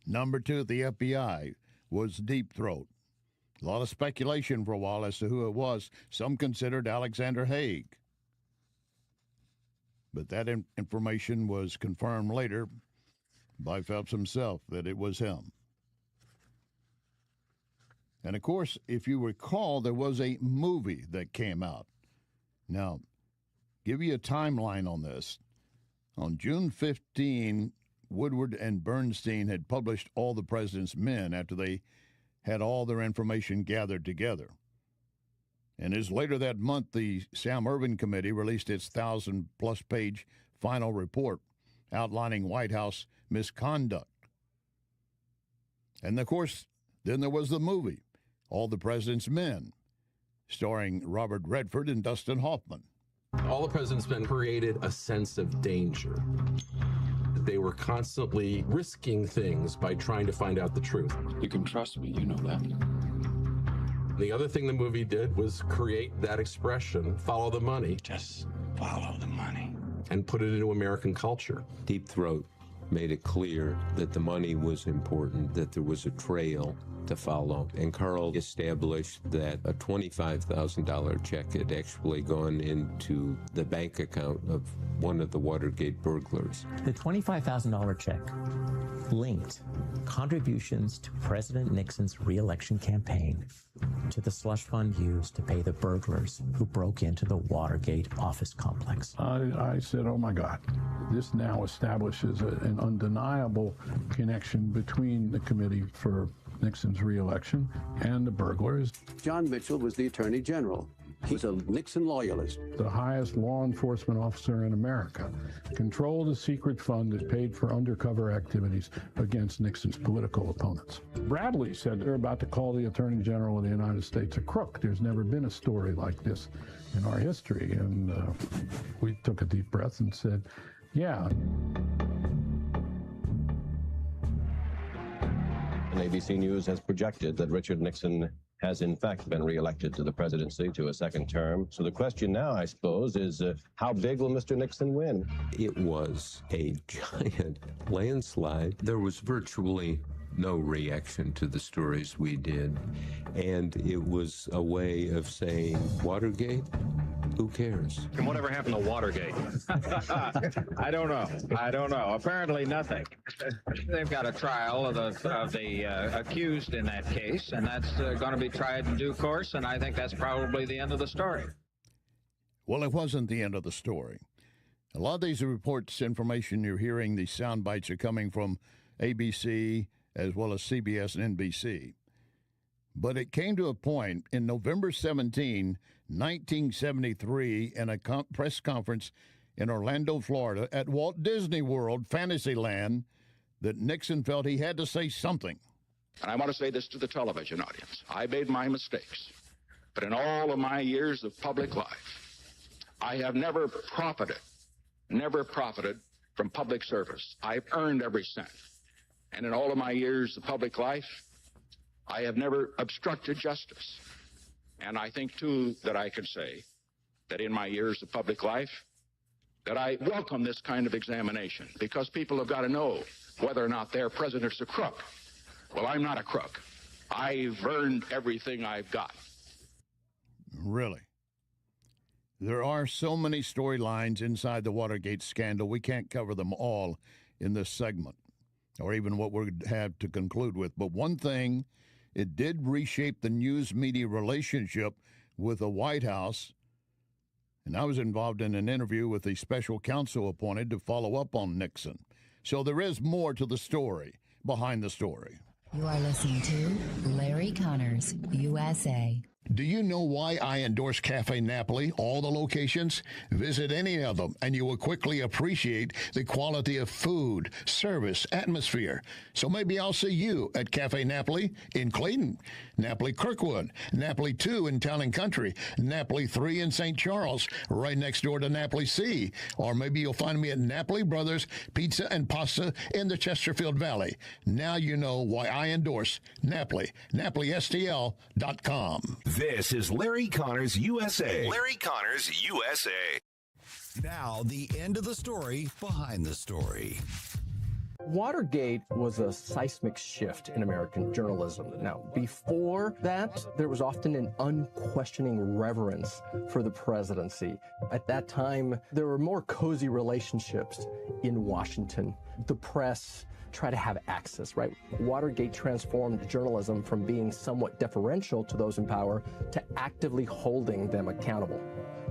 Number 2 at the FBI was Deep Throat. A lot of speculation for a while as to who it was. Some considered Alexander Haig. But that information was confirmed later by Phelps himself that it was him. And, of course, if you recall, there was a movie that came out. Now, give you a timeline on this. On June 15, Woodward and Bernstein had published All the President's Men after they had all their information gathered together. And as later that month, the Sam Ervin Committee released its 1,000-plus page final report outlining White House misconduct. And, of course, then there was the movie, All the President's Men, starring Robert Redford and Dustin Hoffman. All the President's Men created a sense of danger. They were constantly risking things by trying to find out the truth. You can trust me, you know that. The other thing the movie did was create that expression, follow the money. Just follow the money. And put it into American culture. Deep Throat made it clear that the money was important, that there was a trail to follow. And Carl established that a $25,000 check had actually gone into the bank account of one of the Watergate burglars. The $25,000 check linked contributions to President Nixon's re-election campaign to the slush fund used to pay the burglars who broke into the Watergate office complex. I said, oh my God, this now establishes an undeniable connection between the committee for Nixon's reelection and the burglars. John Mitchell was the Attorney General. He's a Nixon loyalist. The highest law enforcement officer in America controlled a secret fund that paid for undercover activities against Nixon's political opponents. Bradley said they're about to call the Attorney General of the United States a crook. There's never been a story like this in our history. And we took a deep breath and said, yeah. And ABC News has projected that Richard Nixon has in fact been reelected to the presidency to a second term. So the question now, I suppose, is how big will Mr. Nixon win? It was a giant landslide. There was virtually no reaction to the stories we did. And it was a way of saying, Watergate? Who cares? And whatever happened to Watergate? I don't know. Apparently nothing. They've got a trial of the accused in that case, and that's going to be tried in due course, and I think that's probably the end of the story. Well, it wasn't the end of the story. A lot of these reports, information you're hearing, these sound bites are coming from ABC as well as CBS and NBC. But it came to a point in November 17, 1973, in a press conference in Orlando, Florida, at Walt Disney World, Fantasyland, that Nixon felt he had to say something. And I want to say this to the television audience. I made my mistakes. But in all of my years of public life, I have never profited from public service. I've earned every cent. And in all of my years of public life, I have never obstructed justice. And I think, too, that I can say that in my years of public life, that I welcome this kind of examination, because people have got to know whether or not their president's a crook. Well, I'm not a crook. I've earned everything I've got. Really? There are so many storylines inside the Watergate scandal, we can't cover them all in this segment, or even what we have to conclude with. But one thing, it did reshape the news-media relationship with the White House, and I was involved in an interview with the special counsel appointed to follow up on Nixon. So there is more to the story, behind the story. You are listening to Larry Connors, USA. Do you know why I endorse Cafe Napoli, all the locations? Visit any of them, and you will quickly appreciate the quality of food, service, atmosphere. So maybe I'll see you at Cafe Napoli in Clayton, Napoli Kirkwood, Napoli 2 in Town and Country, Napoli 3 in St. Charles, right next door to Napoli C. Or maybe you'll find me at Napoli Brothers Pizza and Pasta in the Chesterfield Valley. Now you know why I endorse Napoli, NapoliSTL.com. This is Larry Connors USA. Larry Connors USA. Now, the end of the story behind the story. Watergate was a seismic shift in American journalism. Now, before that, there was often an unquestioning reverence for the presidency. At that time, there were more cozy relationships in Washington. The press try to have access, right? Watergate transformed journalism from being somewhat deferential to those in power to actively holding them accountable.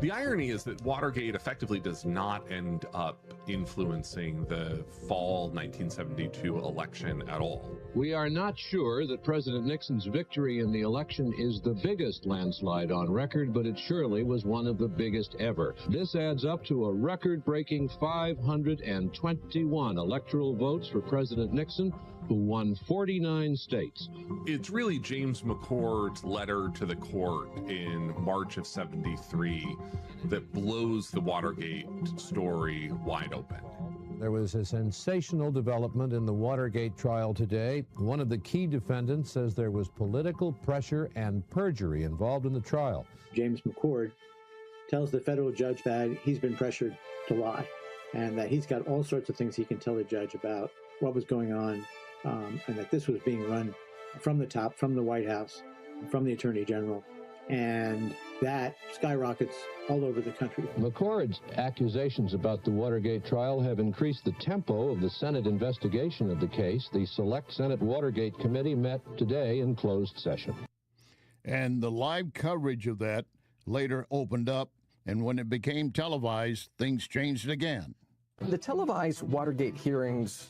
The irony is that Watergate effectively does not end up influencing the fall 1972 election at all. We are not sure that President Nixon's victory in the election is the biggest landslide on record, but it surely was one of the biggest ever. This adds up to a record-breaking 521 electoral votes for President Nixon, who won 49 states. It's really James McCord's letter to the court in March of '73 that blows the Watergate story wide open. There was a sensational development in the Watergate trial today. One of the key defendants says there was political pressure and perjury involved in the trial. James McCord tells the federal judge that he's been pressured to lie and that he's got all sorts of things he can tell the judge about what was going on, and that this was being run from the top, from the White House, from the Attorney General, and that skyrockets all over the country. McCord's accusations about the Watergate trial have increased the tempo of the Senate investigation of the case. The Select Senate Watergate Committee met today in closed session. And the live coverage of that later opened up, and when it became televised, things changed again. The televised Watergate hearings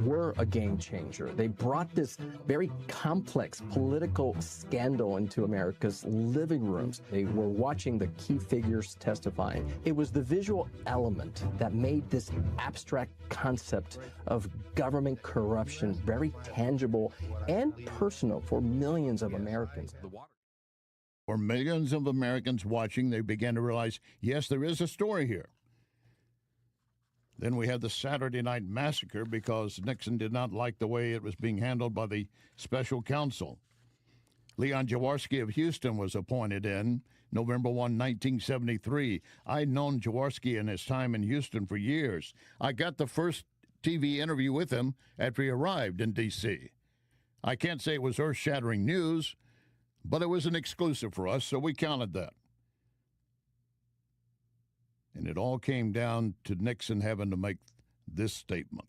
were a game changer. They brought this very complex political scandal into America's living rooms. They were watching the key figures testifying. It was the visual element that made this abstract concept of government corruption very tangible and personal for millions of Americans. For millions of Americans watching, they began to realize, yes, there is a story here. Then we had the Saturday Night Massacre because Nixon did not like the way it was being handled by the special counsel. Leon Jaworski of Houston was appointed in November 1, 1973. I'd known Jaworski in his time in Houston for years. I got the first TV interview with him after he arrived in D.C. I can't say it was earth-shattering news, but it was an exclusive for us, so we counted that. And it all came down to Nixon having to make this statement.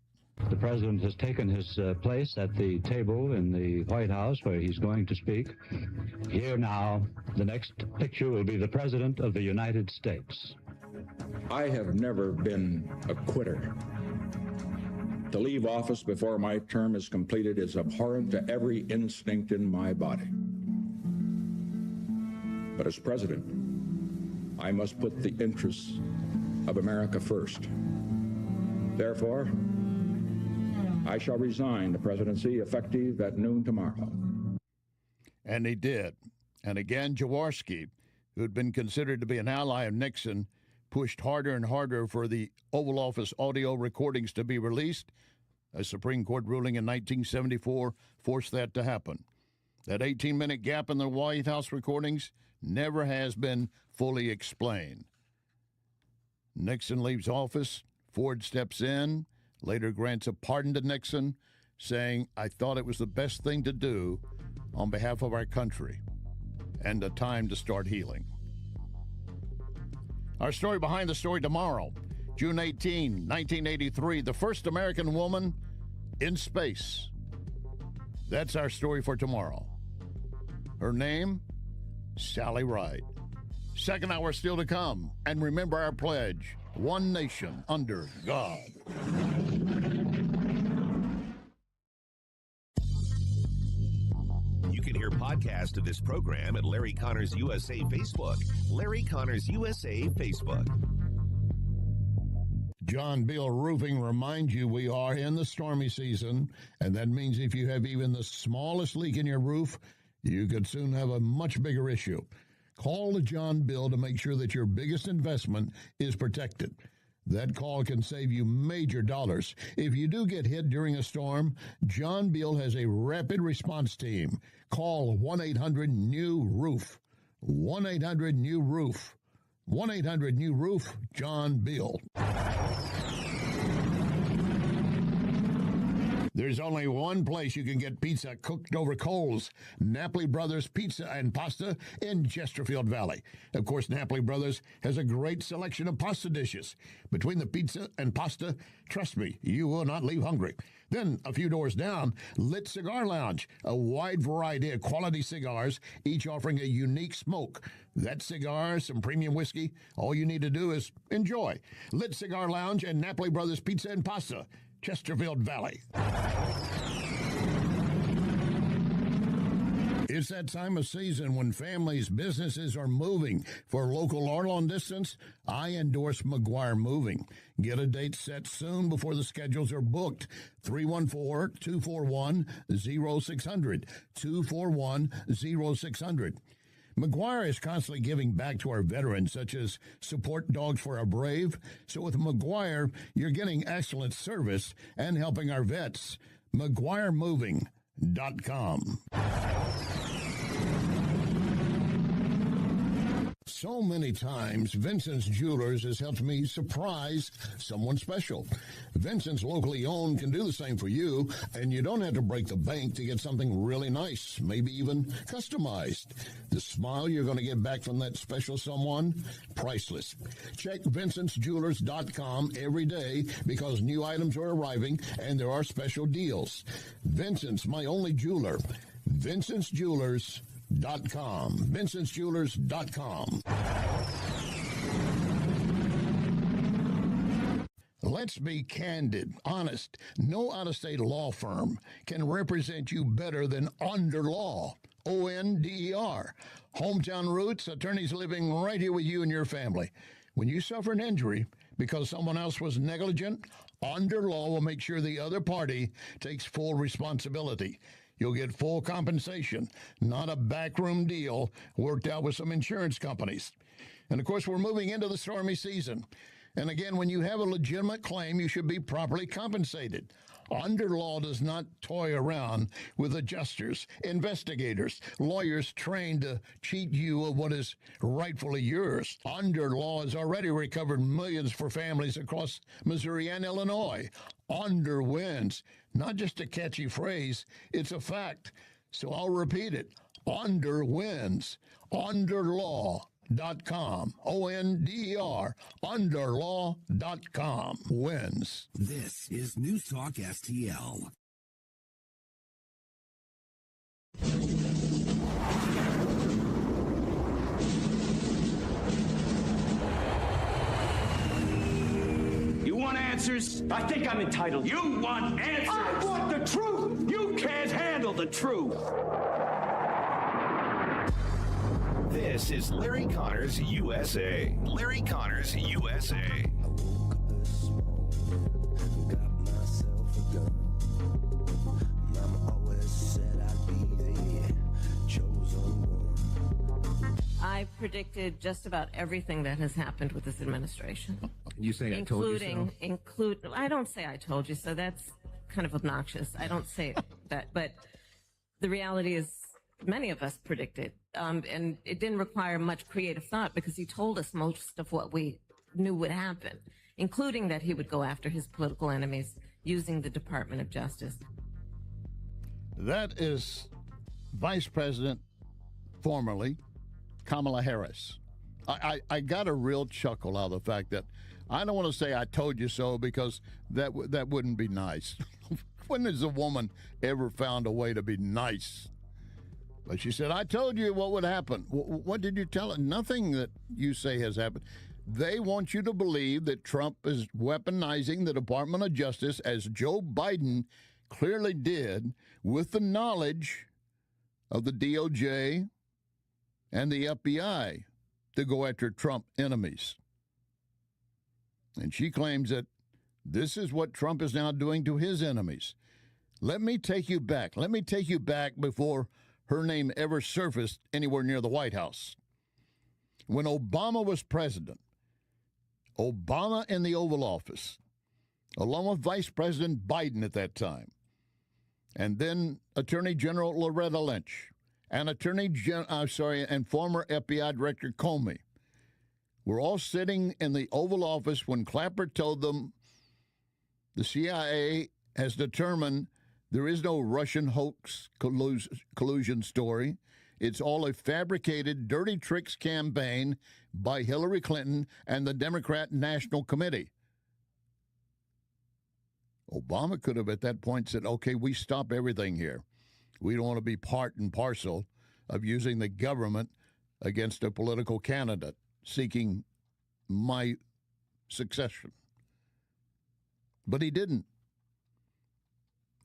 The president has taken his place at the table in the White House where he's going to speak. Here now, the next picture will be the President of the United States. I have never been a quitter. To leave office before my term is completed is abhorrent to every instinct in my body. But as president, I must put the interests of America first. Therefore, I shall resign the presidency effective at noon tomorrow. And he did. And again, Jaworski, who had been considered to be an ally of Nixon, pushed harder and harder for the Oval Office audio recordings to be released. A Supreme Court ruling in 1974 forced that to happen. That 18-minute gap in the White House recordings never has been fully explained. Nixon leaves office. Ford steps in, later grants a pardon to Nixon, saying, I thought it was the best thing to do on behalf of our country and a time to start healing. Our story behind the story tomorrow, June 18, 1983, the first American woman in space. That's our story for tomorrow. Her name, Sally Ride. Second hour still to come. And remember our pledge, one nation under God. You can hear podcast of this program at Larry Connors USA Facebook. Larry Connors USA Facebook. John Bill Roofing reminds you we are in the stormy season, and that means if you have even the smallest leak in your roof, you could soon have a much bigger issue. Call John Bill to make sure that your biggest investment is protected. That call can save you major dollars. If you do get hit during a storm, John Bill has a rapid response team. Call 1-800-NEW-ROOF. 1-800-NEW-ROOF. 1-800-NEW-ROOF, John Bill. There's only one place you can get pizza cooked over coals, Napoli Brothers Pizza and Pasta in Chesterfield Valley. Of course, Napoli Brothers has a great selection of pasta dishes. Between the pizza and pasta, trust me, you will not leave hungry. Then, a few doors down, Lit Cigar Lounge, a wide variety of quality cigars, each offering a unique smoke. That cigar, some premium whiskey, all you need to do is enjoy. Lit Cigar Lounge and Napoli Brothers Pizza and Pasta, Chesterfield Valley. It's that time of season when families, businesses are moving. For local or long distance, I endorse McGuire Moving. Get a date set soon before the schedules are booked. 314-241-0600. 241-0600. McGuire is constantly giving back to our veterans, such as Support Dogs for Our Brave. So with McGuire, you're getting excellent service and helping our vets. McGuireMoving.com. So many times, Vincent's Jewelers has helped me surprise someone special. Vincent's locally owned can do the same for you, and you don't have to break the bank to get something really nice, maybe even customized. The smile you're going to get back from that special someone, priceless. Check Vincent'sJewelers.com every day because new items are arriving and there are special deals. Vincent's, my only jeweler. Vincent'sJewelers.com. Benson'sJewelers.com. Let's be candid, honest. No out-of-state law firm can represent you better than Onder Law, O-N-D-E-R. Hometown roots, attorneys living right here with you and your family. When you suffer an injury because someone else was negligent, Onder Law will make sure the other party takes full responsibility. You'll get full compensation, not a backroom deal worked out with some insurance companies. And, of course, we're moving into the stormy season. And, again, when you have a legitimate claim, you should be properly compensated. Onder Law does not toy around with adjusters, investigators, lawyers trained to cheat you of what is rightfully yours. Onder Law has already recovered millions for families across Missouri and Illinois. Onder wins. Not just a catchy phrase, it's a fact. So I'll repeat it. Onder wins. OnderLaw.com. O-N-D-E-R. OnderLaw.com. Wins. This is News Talk STL. You want answers? I think I'm entitled. You want answers? I want the truth. You can't handle the truth. This is Larry Connors USA. Larry Connors USA. I predicted just about everything that has happened with this administration. You say I told you so? I don't say I told you so. That's kind of obnoxious. I don't say that. But the reality is many of us predicted. And it didn't require much creative thought because he told us most of what we knew would happen, including that he would go after his political enemies using the Department of Justice. That is Vice President, formerly, Kamala Harris. I got a real chuckle out of the fact that I don't want to say I told you so because that wouldn't be nice. When has a woman ever found a way to be nice? But she said, I told you what would happen. What did you tell her? Nothing that you say has happened. They want you to believe that Trump is weaponizing the Department of Justice, as Joe Biden clearly did, with the knowledge of the DOJ and the FBI to go after Trump enemies. And she claims that this is what Trump is now doing to his enemies. Let me take you back. Let me take you back before her name ever surfaced anywhere near the White House. When Obama was president, Obama in the Oval Office, along with Vice President Biden at that time, and then Attorney General Loretta Lynch, and and former FBI Director Comey, were all sitting in the Oval Office when Clapper told them the CIA has determined there is no Russian hoax collusion story. It's all a fabricated dirty tricks campaign by Hillary Clinton and the Democrat National Committee. Obama could have at that point said, okay, we stop everything here. We don't want to be part and parcel of using the government against a political candidate seeking my succession. But he didn't.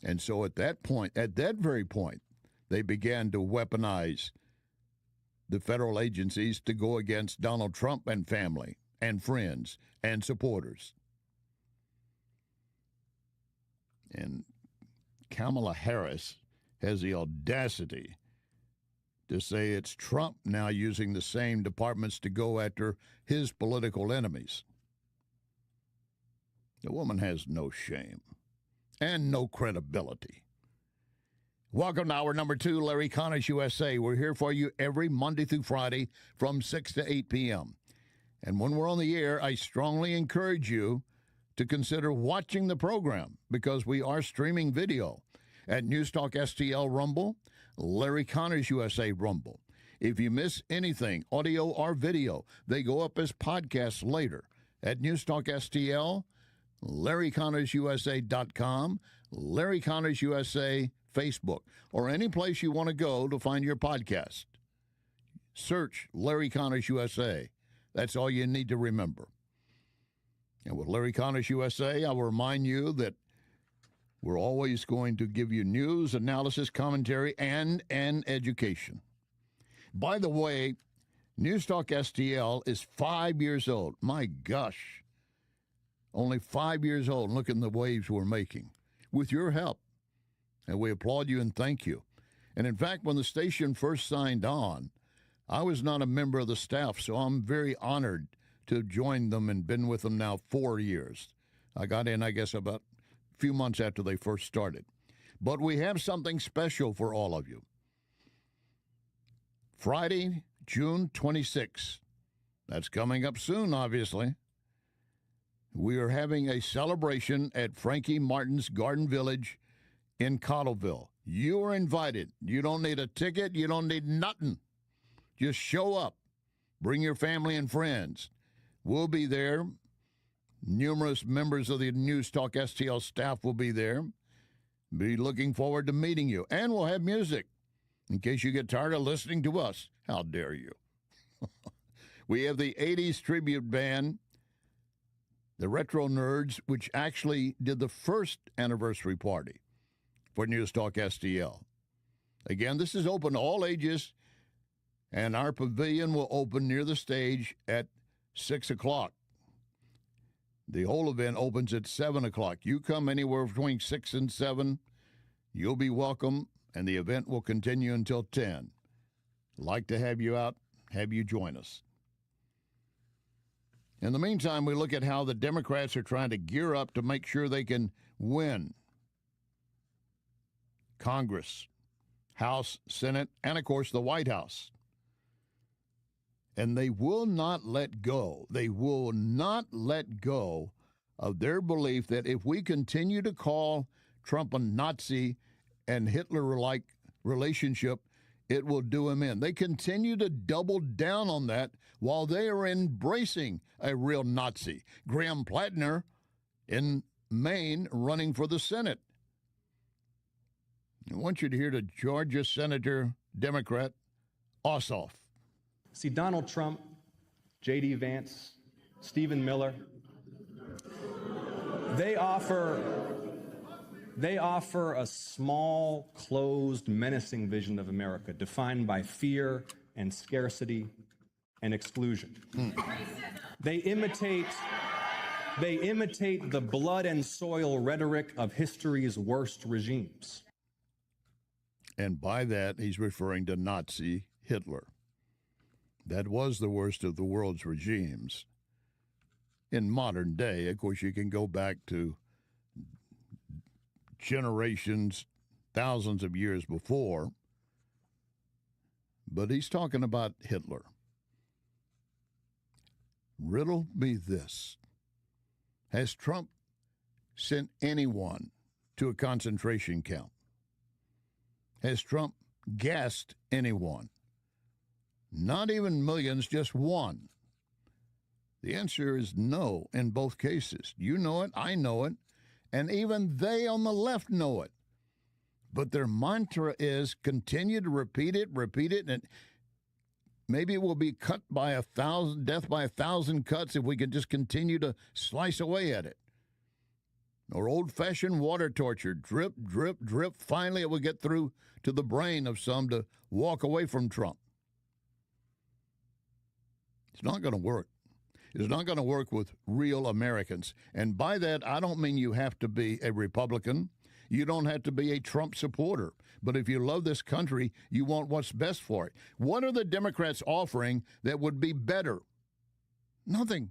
And so at that very point, they began to weaponize the federal agencies to go against Donald Trump and family and friends and supporters. And Kamala Harris has the audacity to say it's Trump now using the same departments to go after his political enemies. The woman has no shame and no credibility. Welcome to hour number 2, Larry Connors USA. We're here for you every Monday through Friday from 6 to 8 p.m. And when we're on the air, I strongly encourage you to consider watching the program because we are streaming video at NewsTalkSTL Rumble, Larry Connors USA Rumble. If you miss anything, audio or video, they go up as podcasts later at NewsTalkSTL, LarryConnorsUSA.com, Larry Connors USA Facebook, or any place you want to go to find your podcast. Search Larry Connors USA. That's all you need to remember. And with Larry Connors USA, I will remind you that we're always going to give you news, analysis, commentary, and education. By the way, NewsTalkSTL is 5 years old. My gosh. Only 5 years old. Look at the waves we're making with your help. And we applaud you and thank you. And in fact, when the station first signed on, I was not a member of the staff, so I'm very honored to have joined them and been with them now 4 years. I got in, I guess, about a few months after they first started. But we have something special for all of you. Friday, June 26th. That's coming up soon, obviously. We are having a celebration at Frankie Martin's Garden Village in Cottleville. You are invited. You don't need a ticket. You don't need nothing. Just show up. Bring your family and friends. We'll be there. Numerous members of the News Talk STL staff will be there. Be looking forward to meeting you. And we'll have music in case you get tired of listening to us. How dare you? We have the 80s tribute band, the Retro Nerds, which actually did the first anniversary party for News Talk STL. Again, this is open to all ages, and our pavilion will open near the stage at 6 o'clock. The whole event opens at 7 o'clock. You come anywhere between 6 and 7, you'll be welcome, and the event will continue until 10. Like to have you out, have you join us. In the meantime, we look at how the Democrats are trying to gear up to make sure they can win Congress, House, Senate, and, of course, the White House. And they will not let go. They will not let go of their belief that if we continue to call Trump a Nazi and Hitler-like relationship, it will do him in. They continue to double down on that while they are embracing a real Nazi. Graham Plattner in Maine running for the Senate. I want you to hear the Georgia Senator, Democrat, Ossoff. See, Donald Trump, J.D. Vance, Stephen Miller, they offer a small, closed, menacing vision of America defined by fear and scarcity and exclusion. They imitate the blood and soil rhetoric of history's worst regimes. And by that, he's referring to Nazi Hitler. That was the worst of the world's regimes. In modern day, of course, you can go back to generations, thousands of years before, but he's talking about Hitler. Riddle me this. Has Trump sent anyone to a concentration camp? Has Trump gassed anyone? Not even millions, just one. The answer is no in both cases. You know it, I know it, and even they on the left know it. But their mantra is continue to repeat it, and maybe it will be death by 1,000 cuts if we can just continue to slice away at it. Or old-fashioned water torture, drip, drip, drip. Finally, it will get through to the brain of some to walk away from Trump. It's not going to work. It's not going to work with real Americans. And by that, I don't mean you have to be a Republican. You don't have to be a Trump supporter. But if you love this country, you want what's best for it. What are the Democrats offering that would be better? Nothing.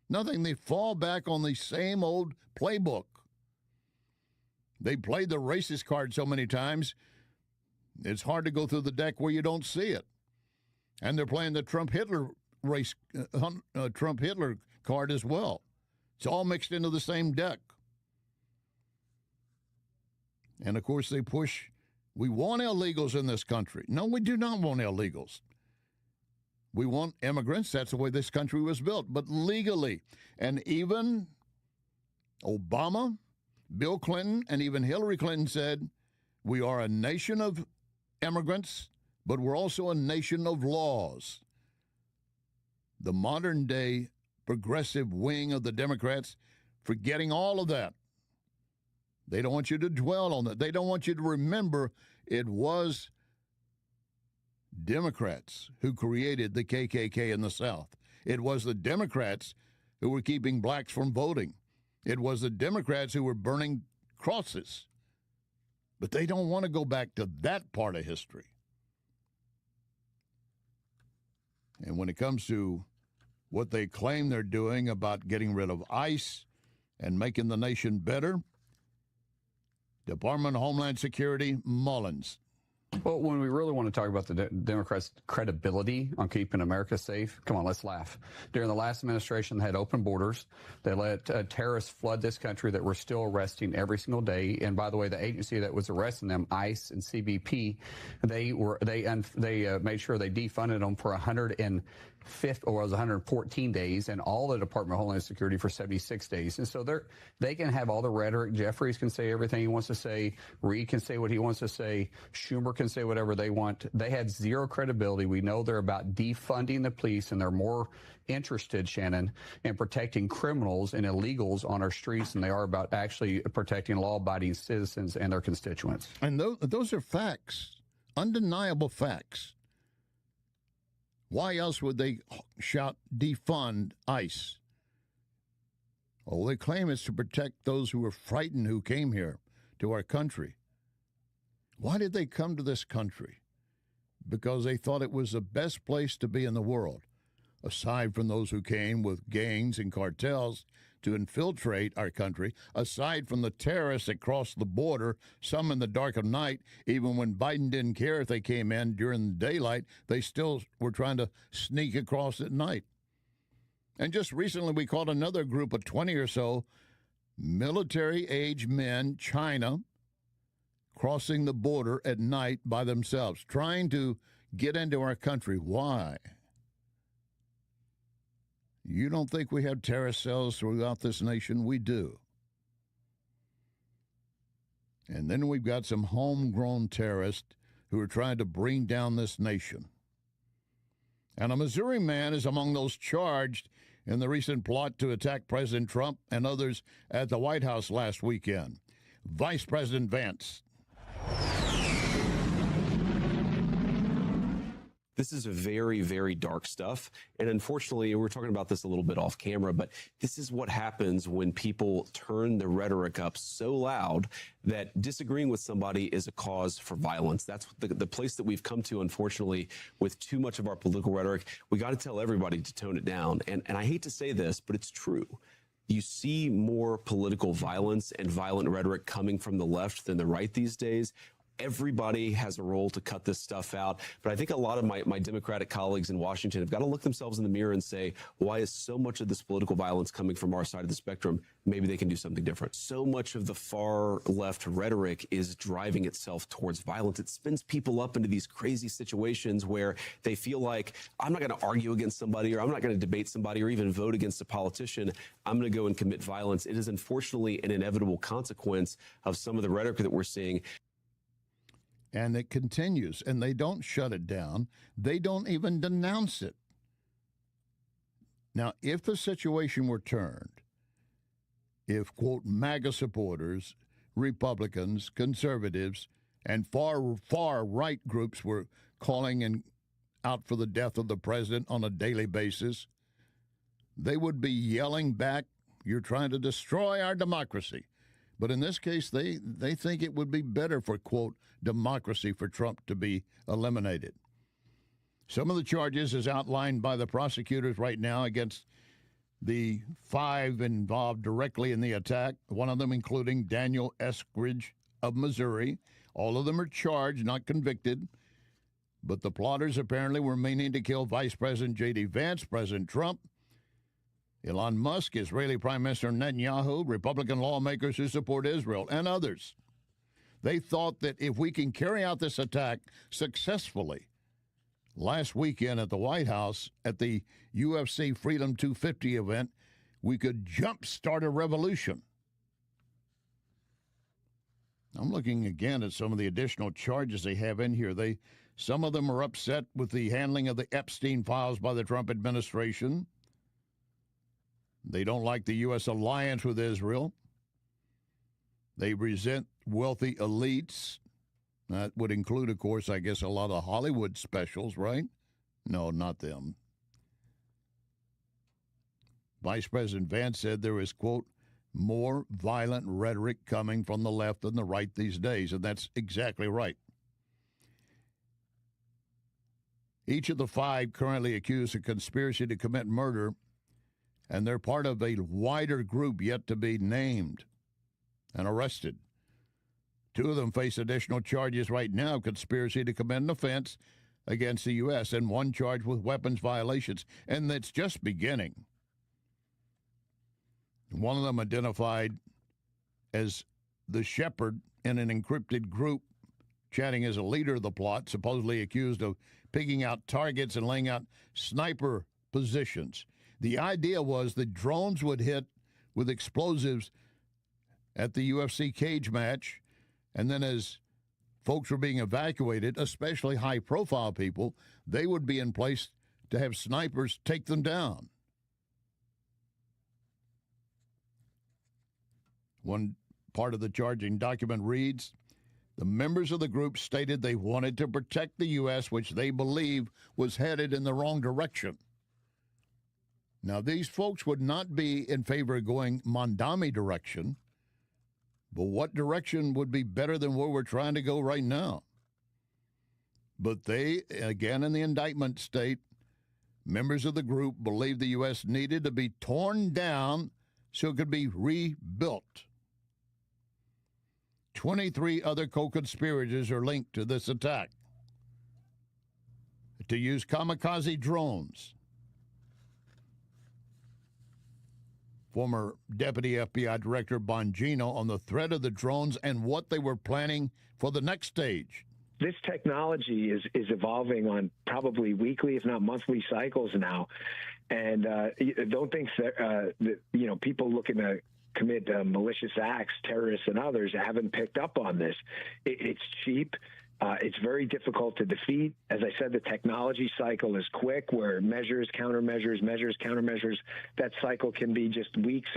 Nothing. They fall back on the same old playbook. They played the racist card so many times, it's hard to go through the deck where you don't see it. And they're playing the Trump-Hitler Trump-Hitler card as well. It's all mixed into the same deck. And, of course, they push, we want illegals in this country. No, we do not want illegals. We want immigrants. That's the way this country was built, but legally. And even Obama, Bill Clinton, and even Hillary Clinton said, we are a nation of immigrants, but we're also a nation of laws. The modern-day progressive wing of the Democrats forgetting all of that. They don't want you to dwell on that. They don't want you to remember it was Democrats who created the KKK in the South. It was the Democrats who were keeping blacks from voting. It was the Democrats who were burning crosses. But they don't want to go back to that part of history. And when it comes to what they claim they're doing about getting rid of ICE and making the nation better, Department of Homeland Security, Mullins. Well, when we really want to talk about the Democrats' credibility on keeping America safe, come on, let's laugh. During the last administration, they had open borders. They let terrorists flood this country that we're still arresting every single day. And by the way, the agency that was arresting them, ICE and CBP, they made sure they defunded them for 114 days, and all the Department of Homeland Security for 76 days. And so they can have all the rhetoric. Jeffries can say everything he wants to say. Reid can say what he wants to say. Schumer can say whatever they want. They had zero credibility. We know they're about defunding the police, and they're more interested, Shannon, in protecting criminals and illegals on our streets than they are about actually protecting law-abiding citizens and their constituents. And those are facts, undeniable facts. Why else would they shout defund ICE? Oh, they claim it's to protect those who were frightened who came here to our country. Why did they come to this country? Because they thought it was the best place to be in the world, aside from those who came with gangs and cartels to infiltrate our country, aside from the terrorists that crossed the border, some in the dark of night. Even when Biden didn't care if they came in during the daylight, they still were trying to sneak across at night. And just recently, we caught another group of 20 or so military-age men, China, crossing the border at night by themselves, trying to get into our country. Why? You don't think we have terrorist cells throughout this nation? We do. And then we've got some homegrown terrorists who are trying to bring down this nation. And a Missouri man is among those charged in the recent plot to attack President Trump and others at the White House last weekend. Vice President Vance. This is very, very dark stuff. And unfortunately, we're talking about this a little bit off camera, but this is what happens when people turn the rhetoric up so loud that disagreeing with somebody is a cause for violence. That's the place that we've come to, unfortunately, with too much of our political rhetoric. We got to tell everybody to tone it down. And I hate to say this, but it's true. You see more political violence and violent rhetoric coming from the left than the right these days. Everybody has a role to cut this stuff out. But I think a lot of my Democratic colleagues in Washington have got to look themselves in the mirror and say, why is so much of this political violence coming from our side of the spectrum? Maybe they can do something different. So much of the far left rhetoric is driving itself towards violence. It spins people up into these crazy situations where they feel like, I'm not going to argue against somebody, or I'm not going to debate somebody, or even vote against a politician. I'm going to go and commit violence. It is unfortunately an inevitable consequence of some of the rhetoric that we're seeing. And it continues, and they don't shut it down. They don't even denounce it. Now, if the situation were turned, if, quote, MAGA supporters, Republicans, conservatives, and far right groups were calling out for the death of the president on a daily basis, they would be yelling back, you're trying to destroy our democracy. But in this case, they think it would be better for, quote, democracy for Trump to be eliminated. Some of the charges as outlined by the prosecutors right now against the 5 involved directly in the attack, one of them including Daniel Eskridge of Missouri. All of them are charged, not convicted. But the plotters apparently were meaning to kill Vice President J.D. Vance, President Trump, Elon Musk, Israeli Prime Minister Netanyahu, Republican lawmakers who support Israel, and others. They thought that if we can carry out this attack successfully, last weekend at the White House at the UFC Freedom 250 event, we could jumpstart a revolution. I'm looking again at some of the additional charges they have in here. They Some of them are upset with the handling of the Epstein files by the Trump administration. They don't like the U.S. alliance with Israel. They resent wealthy elites. That would include, of course, I guess, a lot of Hollywood specials, right? No, not them. Vice President Vance said there is, quote, more violent rhetoric coming from the left and the right these days, and that's exactly right. Each of the 5 currently accused of conspiracy to commit murder, and they're part of a wider group yet to be named and arrested. 2 of them face additional charges right now, conspiracy to commit an offense against the U.S., and 1 charged with weapons violations, and it's just beginning. One of them identified as the shepherd in an encrypted group, chatting as a leader of the plot, supposedly accused of picking out targets and laying out sniper positions. The idea was that drones would hit with explosives at the UFC cage match, and then as folks were being evacuated, especially high-profile people, they would be in place to have snipers take them down. One part of the charging document reads, the members of the group stated they wanted to protect the U.S., which they believe was headed in the wrong direction. Now, these folks would not be in favor of going Mondami direction, but what direction would be better than where we're trying to go right now? But they, again in the indictment state, members of the group believed the U.S. needed to be torn down so it could be rebuilt. 23 other co-conspirators are linked to this attack to use kamikaze drones. Former Deputy FBI Director Bongino on the threat of the drones and what they were planning for the next stage. This technology is evolving on probably weekly, if not monthly cycles now. And don't think that, people looking to commit malicious acts, terrorists and others, haven't picked up on this. It's cheap. It's very difficult to defeat. As I said, the technology cycle is quick, where measures, countermeasures, that cycle can be just weeks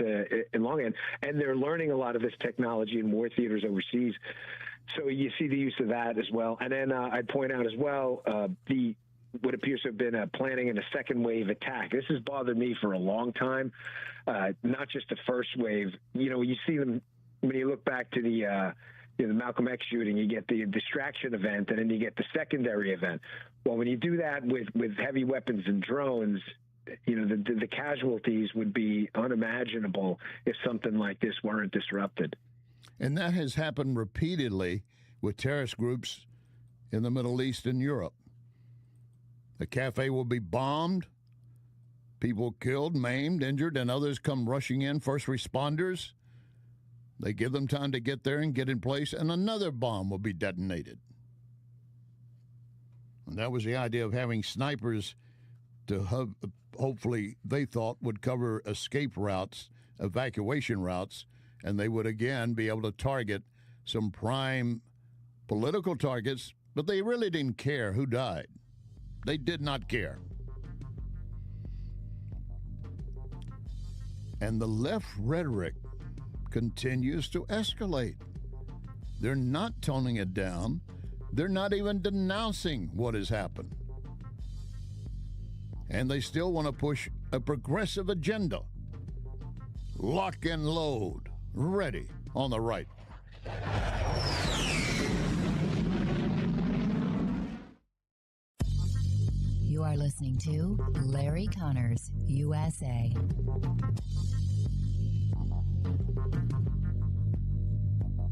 long. And they're learning a lot of this technology in war theaters overseas. So you see the use of that as well. And then I'd point out as well what appears to have been planning in a second wave attack. This has bothered me for a long time, not just the first wave. You see them when you look back to the Malcolm X shooting, you get the distraction event, and then you get the secondary event. Well, when you do that with heavy weapons and drones, the casualties would be unimaginable if something like this weren't disrupted. And that has happened repeatedly with terrorist groups in the Middle East and Europe. The cafe will be bombed, people killed, maimed, injured, and others come rushing in, first responders. They give them time to get there and get in place, and another bomb will be detonated. And that was the idea of having snipers to hopefully, they thought, would cover escape routes, evacuation routes, and they would again be able to target some prime political targets, but they really didn't care who died. They did not care. And the left rhetoric continues to escalate. They're not toning it down. They're not even denouncing what has happened. And they still want to push a progressive agenda. Lock and load. Ready on the right. You are listening to Larry Connors, USA.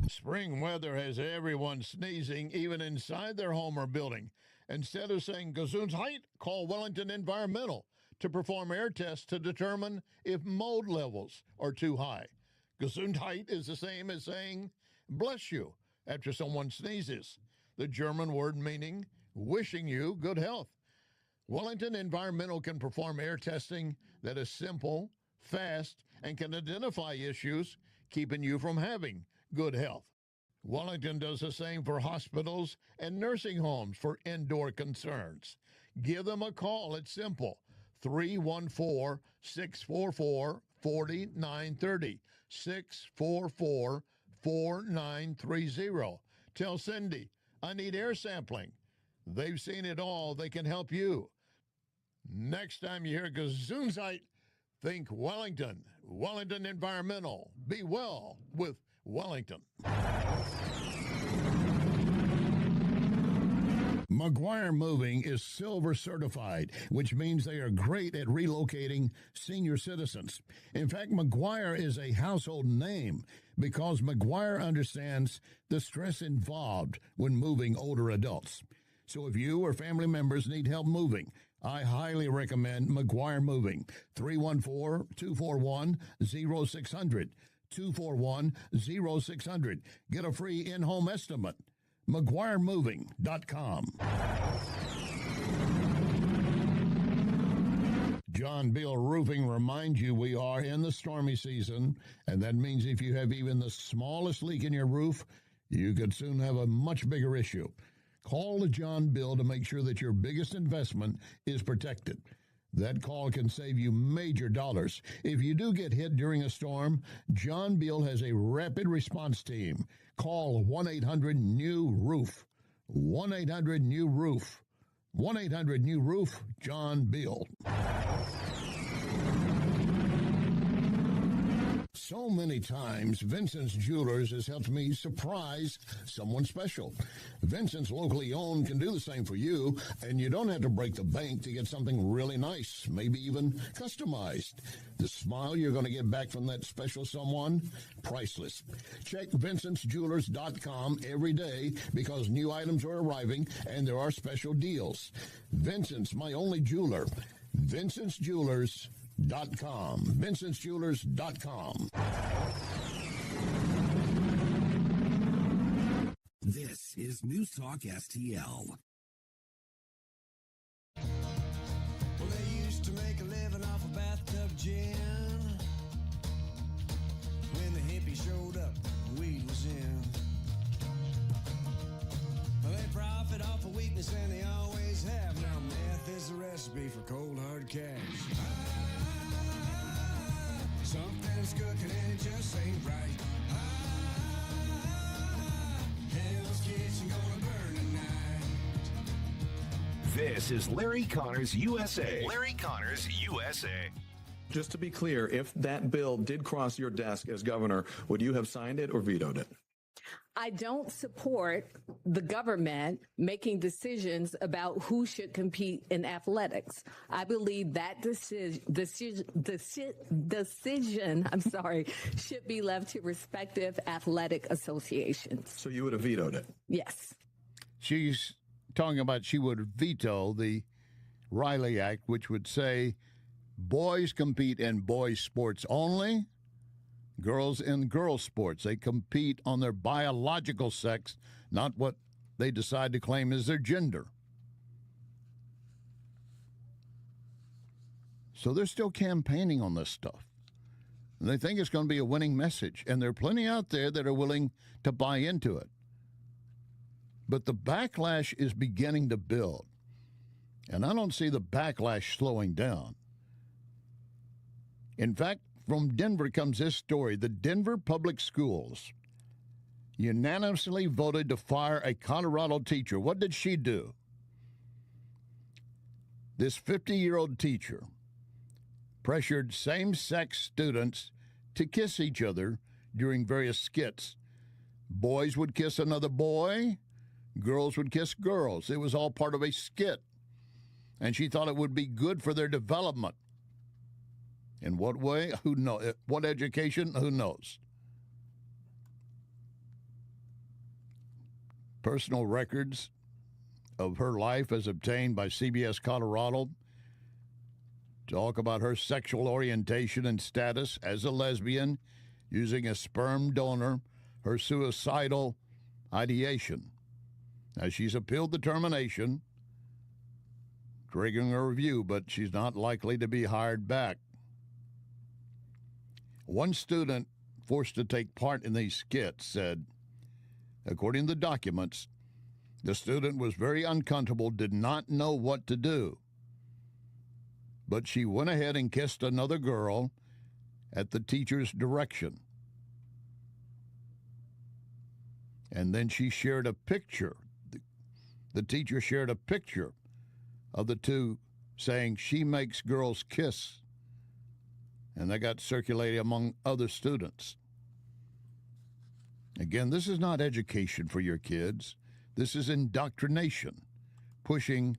Spring weather has everyone sneezing, even inside their home or building. Instead of saying Gesundheit, call Wellington Environmental to perform air tests to determine if mold levels are too high. Gesundheit is the same as saying bless you after someone sneezes, the German word meaning wishing you good health. Wellington Environmental can perform air testing that is simple, fast, and can identify issues keeping you from having good health. Wellington does the same for hospitals and nursing homes for indoor concerns. Give them a call. It's simple. 314-644-4930. 644-4930. Tell Cindy, I need air sampling. They've seen it all. They can help you. Next time you hear Gesundheit, think Wellington. Wellington Environmental. Be well with Wellington. McGuire Moving is Silver certified, which means they are great at relocating senior citizens. In fact, McGuire is a household name because McGuire understands the stress involved when moving older adults. So if you or family members need help moving, I highly recommend McGuire Moving. 314-241-0600. 241-0600. Get a free in-home estimate. McGuireMoving.com. John Beal Roofing reminds you we are in the stormy season, and that means if you have even the smallest leak in your roof, you could soon have a much bigger issue. Call John Beal to make sure that your biggest investment is protected. That call can save you major dollars. If you do get hit during a storm, John Beal has a rapid response team. Call 1-800-NEW-ROOF. 1-800-NEW-ROOF. 1-800-NEW-ROOF, John Beal. So many times, Vincent's Jewelers has helped me surprise someone special. Vincent's locally owned can do the same for you, and you don't have to break the bank to get something really nice, maybe even customized. The smile you're going to get back from that special someone, priceless. Check Vincent'sJewelers.com every day because new items are arriving and there are special deals. Vincent's, my only jeweler. Vincent'sJewelers.com. Vincent'sJewelers.com. This is News Talk STL. Well, they used to make a living off a bathtub gin. When the hippie showed up, weed was in. Well, they profit off of weakness, and they always have. Now meth is the recipe for cold hard cash. Something's cooking and it just ain't right. Hell's Kitchen gonna burn tonight. This is Larry Connors USA. Larry Connors USA. Just to be clear, if that bill did cross your desk as governor, would you have signed it or vetoed it? I don't support the government making decisions about who should compete in athletics. I believe that decision should be left to respective athletic associations. So you would have vetoed it? Yes. She's talking about she would veto the Riley Act, which would say boys compete in boys' sports only. Girls in girls' sports. They compete on their biological sex, not what they decide to claim as their gender. So they're still campaigning on this stuff. And they think it's going to be a winning message. And there are plenty out there that are willing to buy into it. But the backlash is beginning to build. And I don't see the backlash slowing down. In fact, from Denver comes this story. The Denver Public Schools unanimously voted to fire a Colorado teacher. What did she do? This 50-year-old teacher pressured same-sex students to kiss each other during various skits. Boys would kiss another boy. Girls would kiss girls. It was all part of a skit. And she thought it would be good for their development. In what way? Who knows? What education? Who knows? Personal records of her life as obtained by CBS Colorado talk about her sexual orientation and status as a lesbian, using a sperm donor, her suicidal ideation. Now, she's appealed the termination, triggering a review, but she's not likely to be hired back. One student forced to take part in these skits said, According to the documents, the student was very uncomfortable, did not know what to do. But she went ahead and kissed another girl at the teacher's direction. And then she shared a picture. The teacher shared a picture of the two saying she makes girls kiss. And that got circulated among other students. Again, this is not education for your kids. This is indoctrination, pushing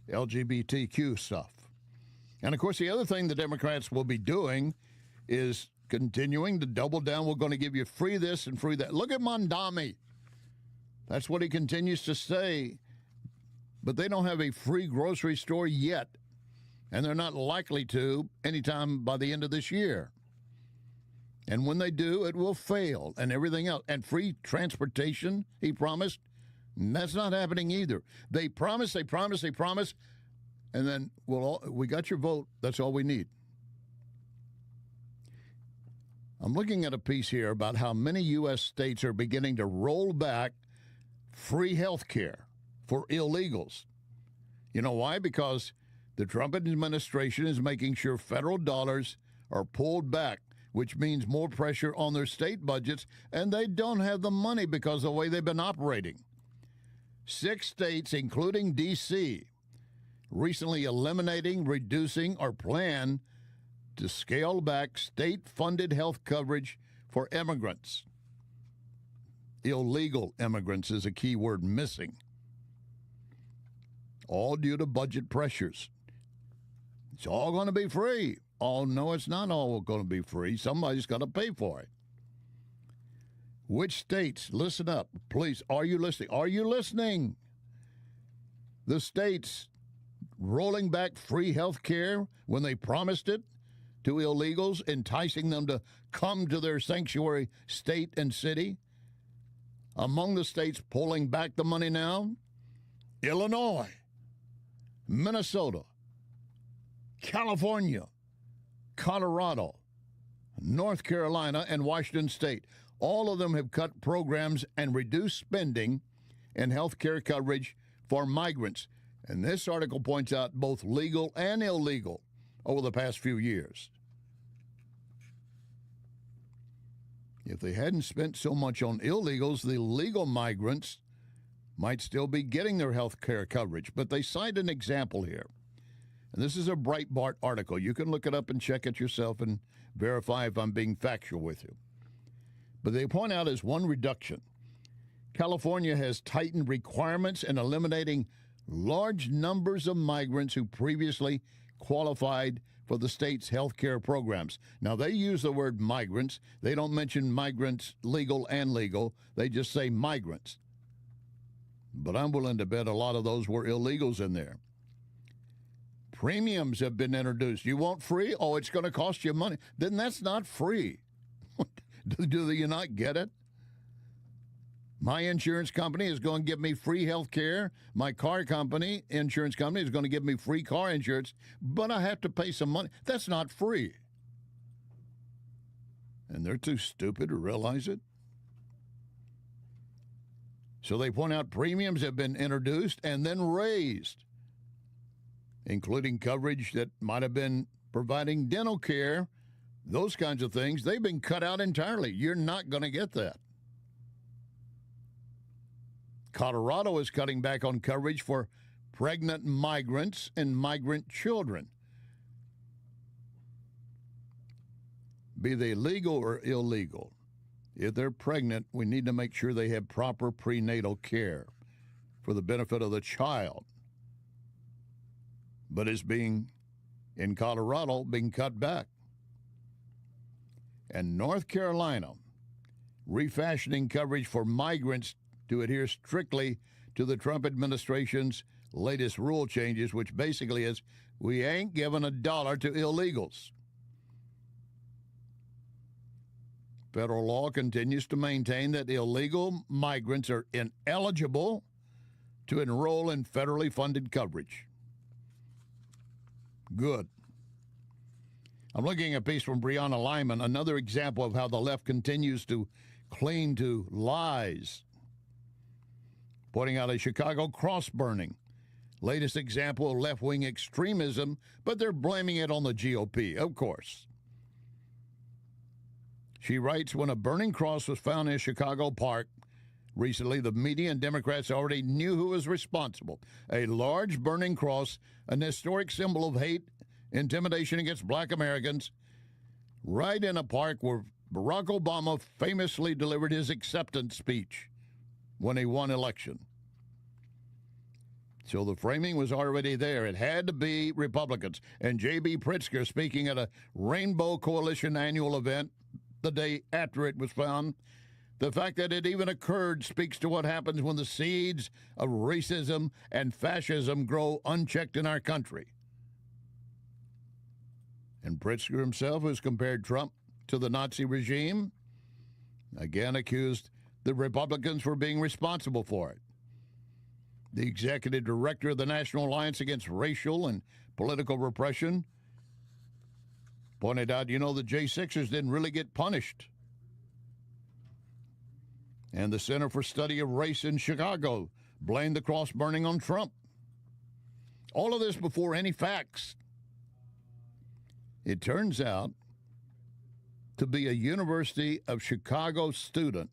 LGBTQ stuff. And, of course, the other thing the Democrats will be doing is continuing to double down. We're going to give you free this and free that. Look at Mondami. That's what he continues to say. But they don't have a free grocery store yet, and they're not likely to anytime by the end of this year. And when they do, it will fail and everything else. And free transportation, he promised, and that's not happening either. They promise, and then, well, we got your vote. That's all we need. I'm looking at a piece here about how many U.S. states are beginning to roll back free health care for illegals. You know why? Because the Trump administration is making sure federal dollars are pulled back, which means more pressure on their state budgets, and they don't have the money because of the way they've been operating. 6 states, including D.C., recently eliminating, reducing, or plan to scale back state-funded health coverage for immigrants. Illegal immigrants is a key word missing. All due to budget pressures. It's all going to be free. Oh, no, it's not all going to be free. Somebody's got to pay for it. Which states, listen up, please, are you listening? Are you listening? The states rolling back free health care when they promised it to illegals, enticing them to come to their sanctuary state and city. Among the states pulling back the money now, Illinois, Minnesota, California, Colorado, North Carolina, and Washington State. All of them have cut programs and reduced spending in health care coverage for migrants. And this article points out both legal and illegal over the past few years. If they hadn't spent so much on illegals, the legal migrants might still be getting their health care coverage. But they cite an example here. And this is a Breitbart article. You can look it up and check it yourself and verify if I'm being factual with you. But they point out as one reduction, California has tightened requirements and eliminating large numbers of migrants who previously qualified for the state's health care programs. Now, they use the word migrants. They don't mention migrants, legal and legal. They just say migrants. But I'm willing to bet a lot of those were illegals in there. Premiums have been introduced. You want free? Oh, it's going to cost you money. Then that's not free. Do you not get it? My insurance company is going to give me free health care. My car company, insurance company, is going to give me free car insurance, but I have to pay some money. That's not free. And they're too stupid to realize it. So they point out premiums have been introduced and then raised, including coverage that might have been providing dental care, those kinds of things. They've been cut out entirely. You're not going to get that. Colorado is cutting back on coverage for pregnant migrants and migrant children. Be they legal or illegal, if they're pregnant, we need to make sure they have proper prenatal care for the benefit of the child. But it's being, in Colorado, being cut back. And North Carolina, refashioning coverage for migrants to adhere strictly to the Trump administration's latest rule changes, which basically is, we ain't giving a dollar to illegals. Federal law continues to maintain that illegal migrants are ineligible to enroll in federally funded coverage. Good. I'm looking at a piece from Breonna Lyman, another example of how the left continues to cling to lies pointing out a Chicago cross burning. Latest example of left-wing extremism, but they're blaming it on the GOP, of course. She writes, when a burning cross was found in Chicago Park recently, the media and Democrats already knew who was responsible. A large burning cross, an historic symbol of hate, intimidation against black Americans, right in a park where Barack Obama famously delivered his acceptance speech when he won election. So the framing was already there. It had to be Republicans. And J.B. Pritzker, speaking at a Rainbow Coalition annual event the day after it was found, the fact that it even occurred speaks to what happens when the seeds of racism and fascism grow unchecked in our country. And Pritzker himself has compared Trump to the Nazi regime, again accused the Republicans for being responsible for it. The executive director of the National Alliance Against Racial and Political Repression pointed out, the J6ers didn't really get punished. And the Center for Study of Race in Chicago blamed the cross burning on Trump. All of this before any facts. It turns out to be a University of Chicago student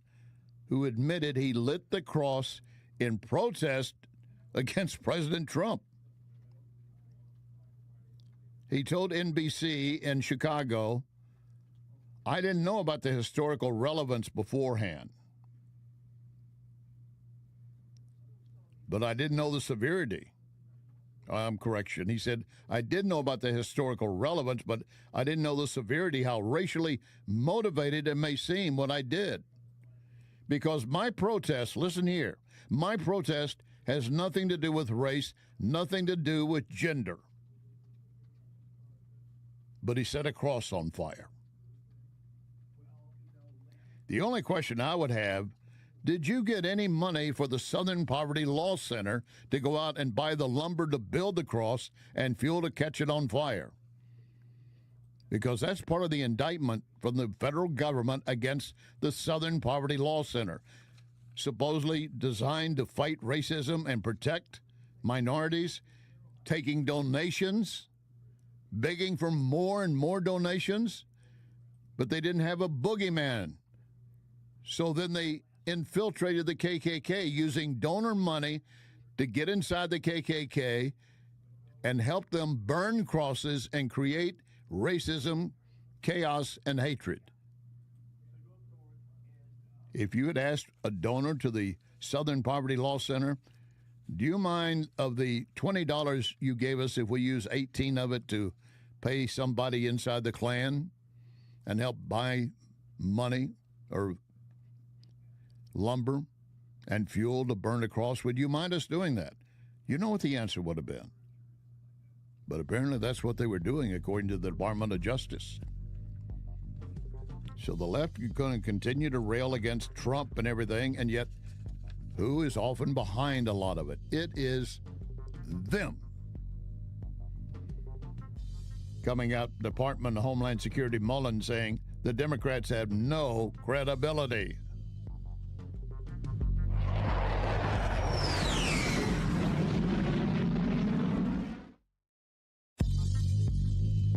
who admitted he lit the cross in protest against President Trump. He told NBC in Chicago, I didn't know about the historical relevance beforehand, but I didn't know the severity. Correction. He said, I did know about the historical relevance, but I didn't know the severity, how racially motivated it may seem what I did. Because my protest, listen here, my protest has nothing to do with race, nothing to do with gender. But he set a cross on fire. The only question I would have, did you get any money for the Southern Poverty Law Center to go out and buy the lumber to build the cross and fuel to catch it on fire? Because that's part of the indictment from the federal government against the Southern Poverty Law Center, supposedly designed to fight racism and protect minorities, taking donations, begging for more and more donations, but they didn't have a boogeyman. So then they infiltrated the KKK using donor money to get inside the KKK and help them burn crosses and create racism, chaos, and hatred. If you had asked a donor to the Southern Poverty Law Center, do you mind of the $20 you gave us if we use 18 of it to pay somebody inside the Klan and help buy money or lumber and fuel to burn a cross? Would you mind us doing that? You know what the answer would have been. But apparently that's what they were doing, according to the Department of Justice. So the left is going to continue to rail against Trump and everything, and yet who is often behind a lot of it? It is them. Coming out, Department of Homeland Security Mullen saying the Democrats have no credibility.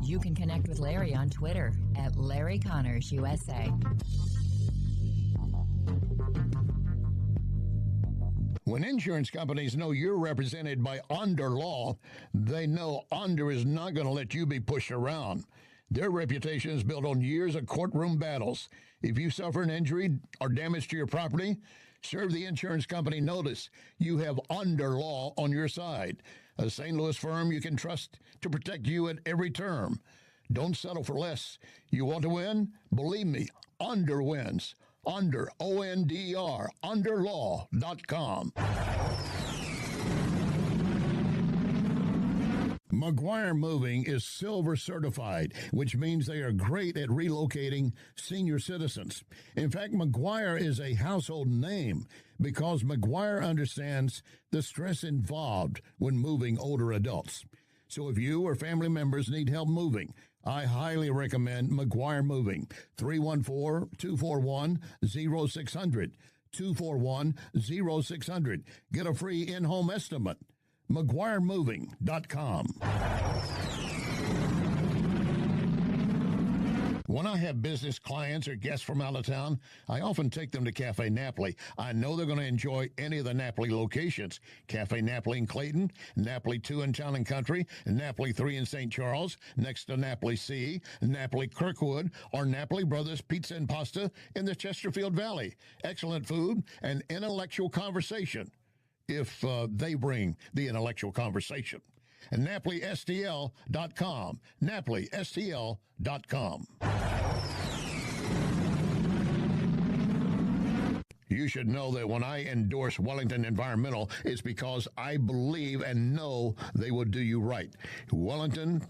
You can connect with Larry on Twitter at Larry Connors USA. When insurance companies know you're represented by Onder Law, they know Onder is not going to let you be pushed around. Their reputation is built on years of courtroom battles. If you suffer an injury or damage to your property, serve the insurance company notice. You have Onder Law on your side, a St. Louis firm you can trust to protect you at every term. Don't settle for less. You want to win? Believe me, Onder wins. Onder, O-N-D-R, underlaw.com. McGuire Moving is silver certified, which means they are great at relocating senior citizens. In fact, McGuire is a household name because McGuire understands the stress involved when moving older adults. So if you or family members need help moving, I highly recommend McGuire Moving. 314-241-0600. 241-0600. Get a free in-home estimate. McGuireMoving.com. When I have business clients or guests from out of town, I often take them to Cafe Napoli. I know they're going to enjoy any of the Napoli locations. Cafe Napoli in Clayton, Napoli 2 in Town and Country, Napoli 3 in St. Charles, next to Napoli C, Napoli Kirkwood, or Napoli Brothers Pizza and Pasta in the Chesterfield Valley. Excellent food and intellectual conversation, if they bring the intellectual conversation. And NapoliSTL.com. NapoliSTL.com. You should know that when I endorse Wellington Environmental, it's because I believe and know they will do you right. Wellington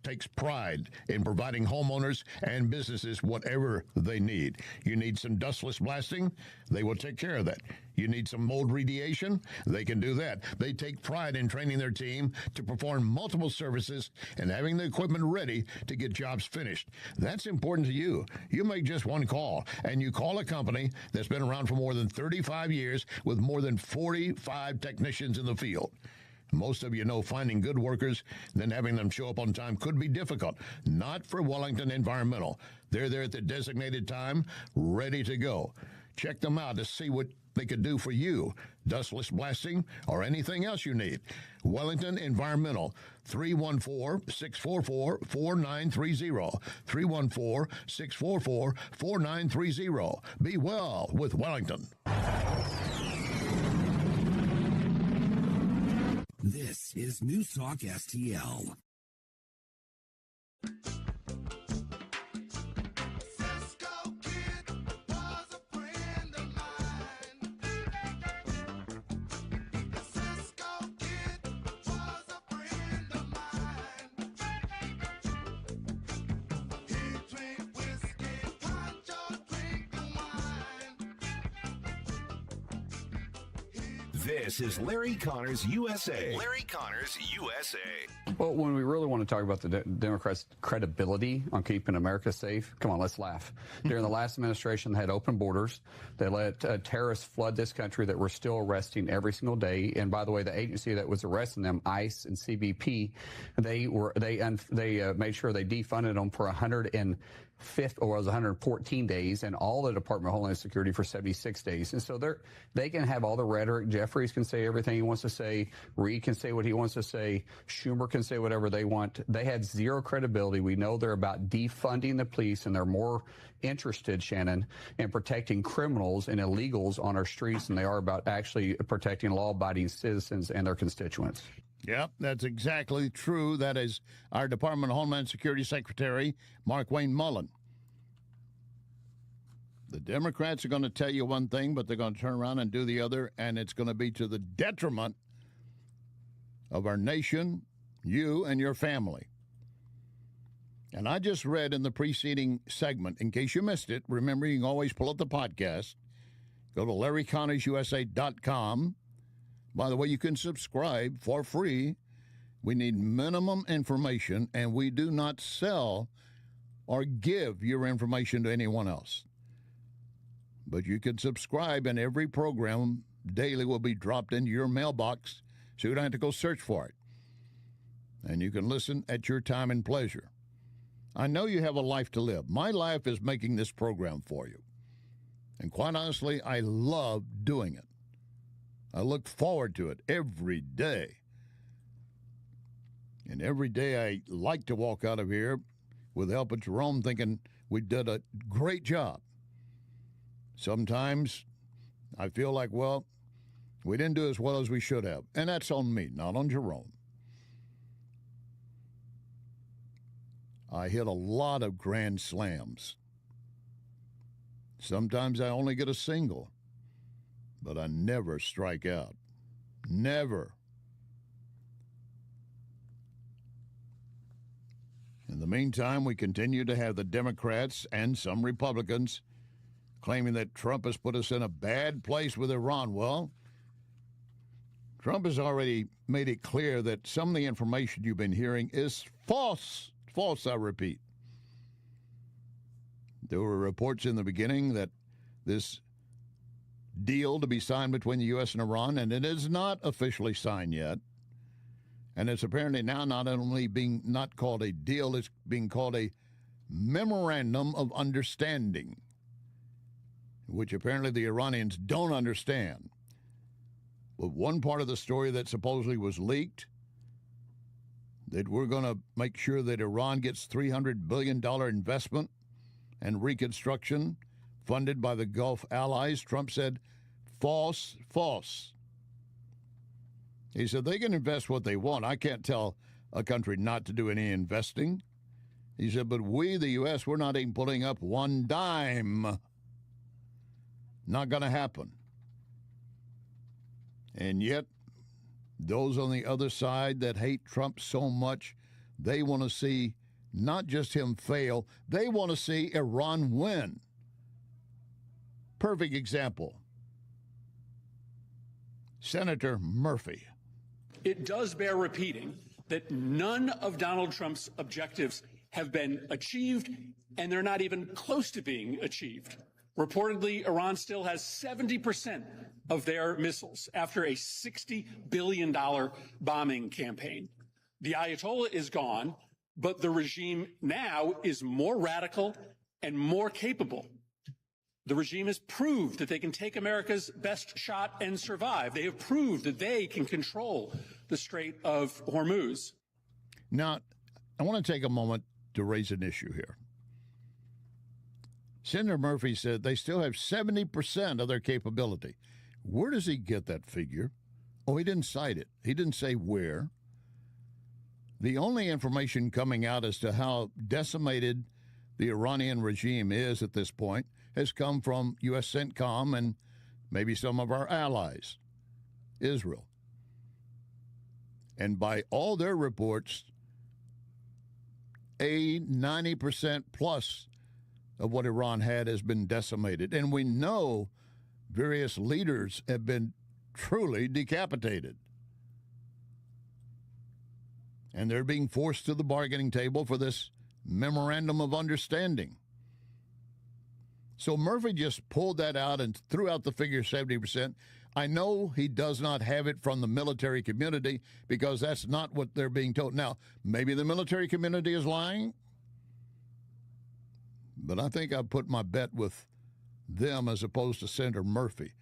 takes pride in providing homeowners and businesses whatever they need. You need some dustless blasting, they will take care of that. You need some mold remediation, they can do that. They take pride in training their team to perform multiple services and having the equipment ready to get jobs finished. That's important to you. You make just one call, and you call a company that's been around for more than 35 years with more than 45 technicians in the field. Most of you know finding good workers, then having them show up on time could be difficult. Not for Wellington Environmental. They're there at the designated time, ready to go. Check them out to see what they could do for you. Dustless blasting or anything else you need. Wellington Environmental, 314-644-4930. 314-644-4930. Be well with Wellington. This is News Talk STL. This is Larry Connors USA. Larry Connors USA. Well, when we really want to talk about the Democrats' credibility on keeping America safe, come on, let's laugh. During the last administration, they had open borders. They let terrorists flood this country that we're still arresting every single day. And by the way, the agency that was arresting them, ICE and CBP, they made sure they defunded them for 114 days, and all the Department of Homeland Security for 76 days. And so they can have all the rhetoric. Jeffries can say everything he wants to say. Reid can say what he wants to say. Schumer can say whatever they want. They had zero credibility. We know they're about defunding the police, and they're more interested, Shannon, in protecting criminals and illegals on our streets than they are about actually protecting law-abiding citizens and their constituents. Yep, that's exactly true. That is our Department of Homeland Security Secretary, Mark Wayne Mullen. The Democrats are going to tell you one thing, but they're going to turn around and do the other, and it's going to be to the detriment of our nation, you, and your family. And I just read in the preceding segment, in case you missed it, remember you can always pull up the podcast. Go to LarryConnorsUSA.com. By the way, you can subscribe for free. We need minimum information, and we do not sell or give your information to anyone else. But you can subscribe, and every program daily will be dropped into your mailbox, so you don't have to go search for it. And you can listen at your time and pleasure. I know you have a life to live. My life is making this program for you. And quite honestly, I love doing it. I look forward to it every day. And every day I like to walk out of here with the help of Jerome thinking we did a great job. Sometimes I feel like, well, we didn't do as well as we should have. And that's on me, not on Jerome. I hit a lot of grand slams. Sometimes I only get a single. But I never strike out. Never. In the meantime, we continue to have the Democrats and some Republicans claiming that Trump has put us in a bad place with Iran. Well, Trump has already made it clear that some of the information you've been hearing is false. False, I repeat. There were reports in the beginning that this deal to be signed between the U.S. and Iran, and it is not officially signed yet. And it's apparently now not only being not called a deal, it's being called a memorandum of understanding, which apparently the Iranians don't understand. But one part of the story that supposedly was leaked, that we're going to make sure that Iran gets $300 billion investment and reconstruction funded by the Gulf allies. Trump said, false, false. He said they can invest what they want. I can't tell a country not to do any investing. He said, but we, the U.S., we're not even putting up one dime. Not going to happen. And yet, those on the other side that hate Trump so much, they want to see not just him fail, they want to see Iran win. Perfect example. Senator Murphy. It does bear repeating that none of Donald Trump's objectives have been achieved, and they're not even close to being achieved. Reportedly, Iran still has 70% of their missiles after a $60 billion bombing campaign. The Ayatollah is gone, but the regime now is more radical and more capable. The regime has proved that they can take America's best shot and survive. They have proved that they can control the Strait of Hormuz. Now, I want to take a moment to raise an issue here. Senator Murphy said they still have 70% of their capability. Where does he get that figure? Oh, he didn't cite it. He didn't say where. The only information coming out as to how decimated the Iranian regime is at this point has come from U.S. CENTCOM and maybe some of our allies, Israel. And by all their reports, 90% plus of what Iran had has been decimated. And we know various leaders have been truly decapitated. And they're being forced to the bargaining table for this memorandum of understanding. So Murphy just pulled that out and threw out the figure 70%. I know he does not have it from the military community because that's not what they're being told. Now, maybe the military community is lying, but I think I put my bet with them as opposed to Senator Murphy,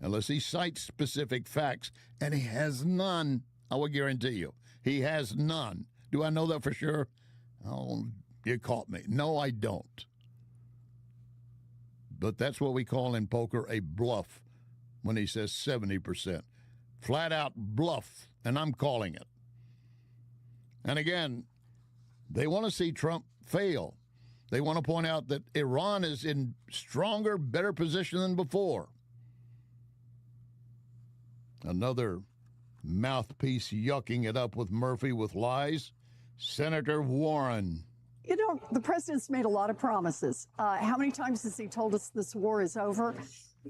unless he cites specific facts, and he has none. I will guarantee you, he has none. Do I know that for sure? Oh, you caught me. No, I don't. But that's what we call in poker a bluff when he says 70%. Flat out bluff, and I'm calling it. And again, they want to see Trump fail. They want to point out that Iran is in stronger, better position than before. Another mouthpiece yucking it up with Murphy with lies, Senator Warren. You know, the president's made a lot of promises. How many times has he told us this war is over?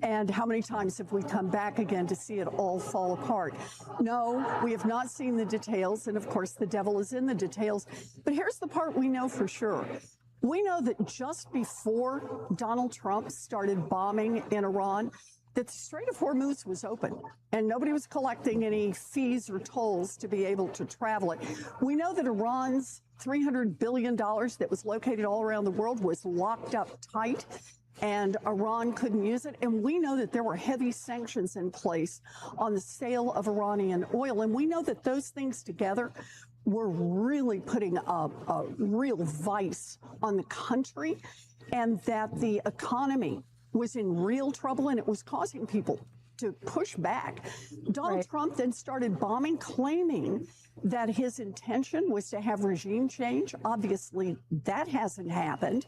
And how many times have we come back again to see it all fall apart? No, we have not seen the details. And of course, the devil is in the details. But here's the part we know for sure. We know that just before Donald Trump started bombing in Iran, that the Strait of Hormuz was open and nobody was collecting any fees or tolls to be able to travel it. We know that Iran's $300 billion that was located all around the world was locked up tight and Iran couldn't use it. And we know that there were heavy sanctions in place on the sale of Iranian oil. And we know that those things together were really putting a real vice on the country and that the economy was in real trouble and it was causing people to push back. Donald Trump then started bombing, claiming that his intention was to have regime change. Obviously, that hasn't happened.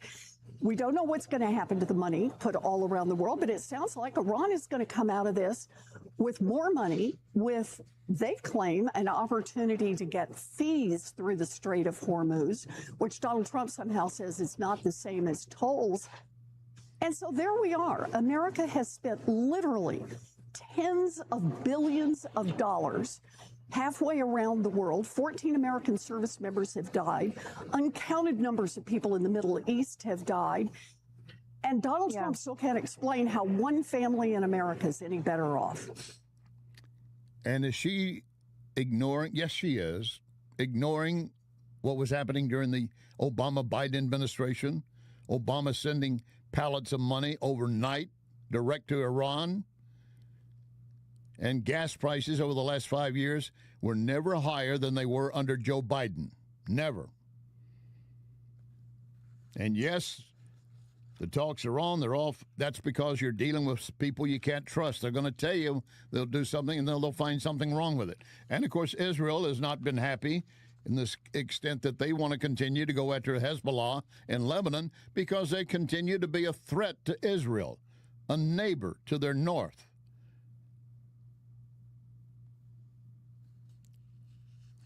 We don't know what's going to happen to the money put all around the world, but it sounds like Iran is going to come out of this with more money, with, they claim, an opportunity to get fees through the Strait of Hormuz, which Donald Trump somehow says is not the same as tolls. And so there we are. America has spent literally tens of billions of dollars halfway around the world. 14 American service members have died. Uncounted numbers of people in the Middle East have died. And Donald Trump still can't explain how one family in America is any better off. And is she ignoring? Yes, she is ignoring what was happening during the Obama-Biden administration. Obama sending pallets of money overnight direct to Iran. And gas prices over the last 5 years were never higher than they were under Joe Biden. Never. And yes, the talks are on. They're off. That's because you're dealing with people you can't trust. They're going to tell you they'll do something, and then they'll find something wrong with it. And, of course, Israel has not been happy in this extent that they want to continue to go after Hezbollah in Lebanon because they continue to be a threat to Israel, a neighbor to their north.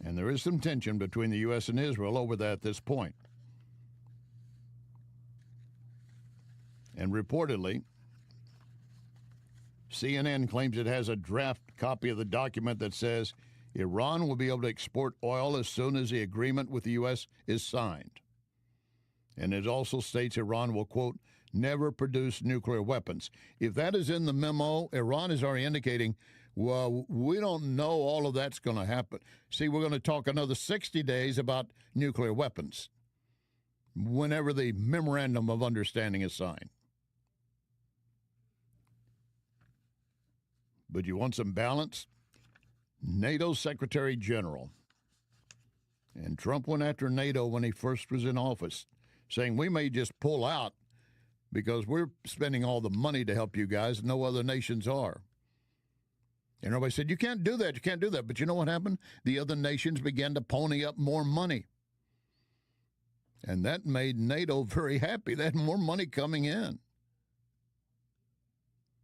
And there is some tension between the U.S. and Israel over that at this point. And reportedly, CNN claims it has a draft copy of the document that says Iran will be able to export oil as soon as the agreement with the U.S. is signed. And it also states Iran will, quote, never produce nuclear weapons. If that is in the memo, Iran is already indicating, well, we don't know all of that's going to happen. See, we're going to talk another 60 days about nuclear weapons whenever the memorandum of understanding is signed. But you want some balance? NATO Secretary General. And Trump went after NATO when he first was in office, saying we may just pull out because we're spending all the money to help you guys. No other nations are. And everybody said, you can't do that, you can't do that. But you know what happened? The other nations began to pony up more money. And that made NATO very happy. They had more money coming in.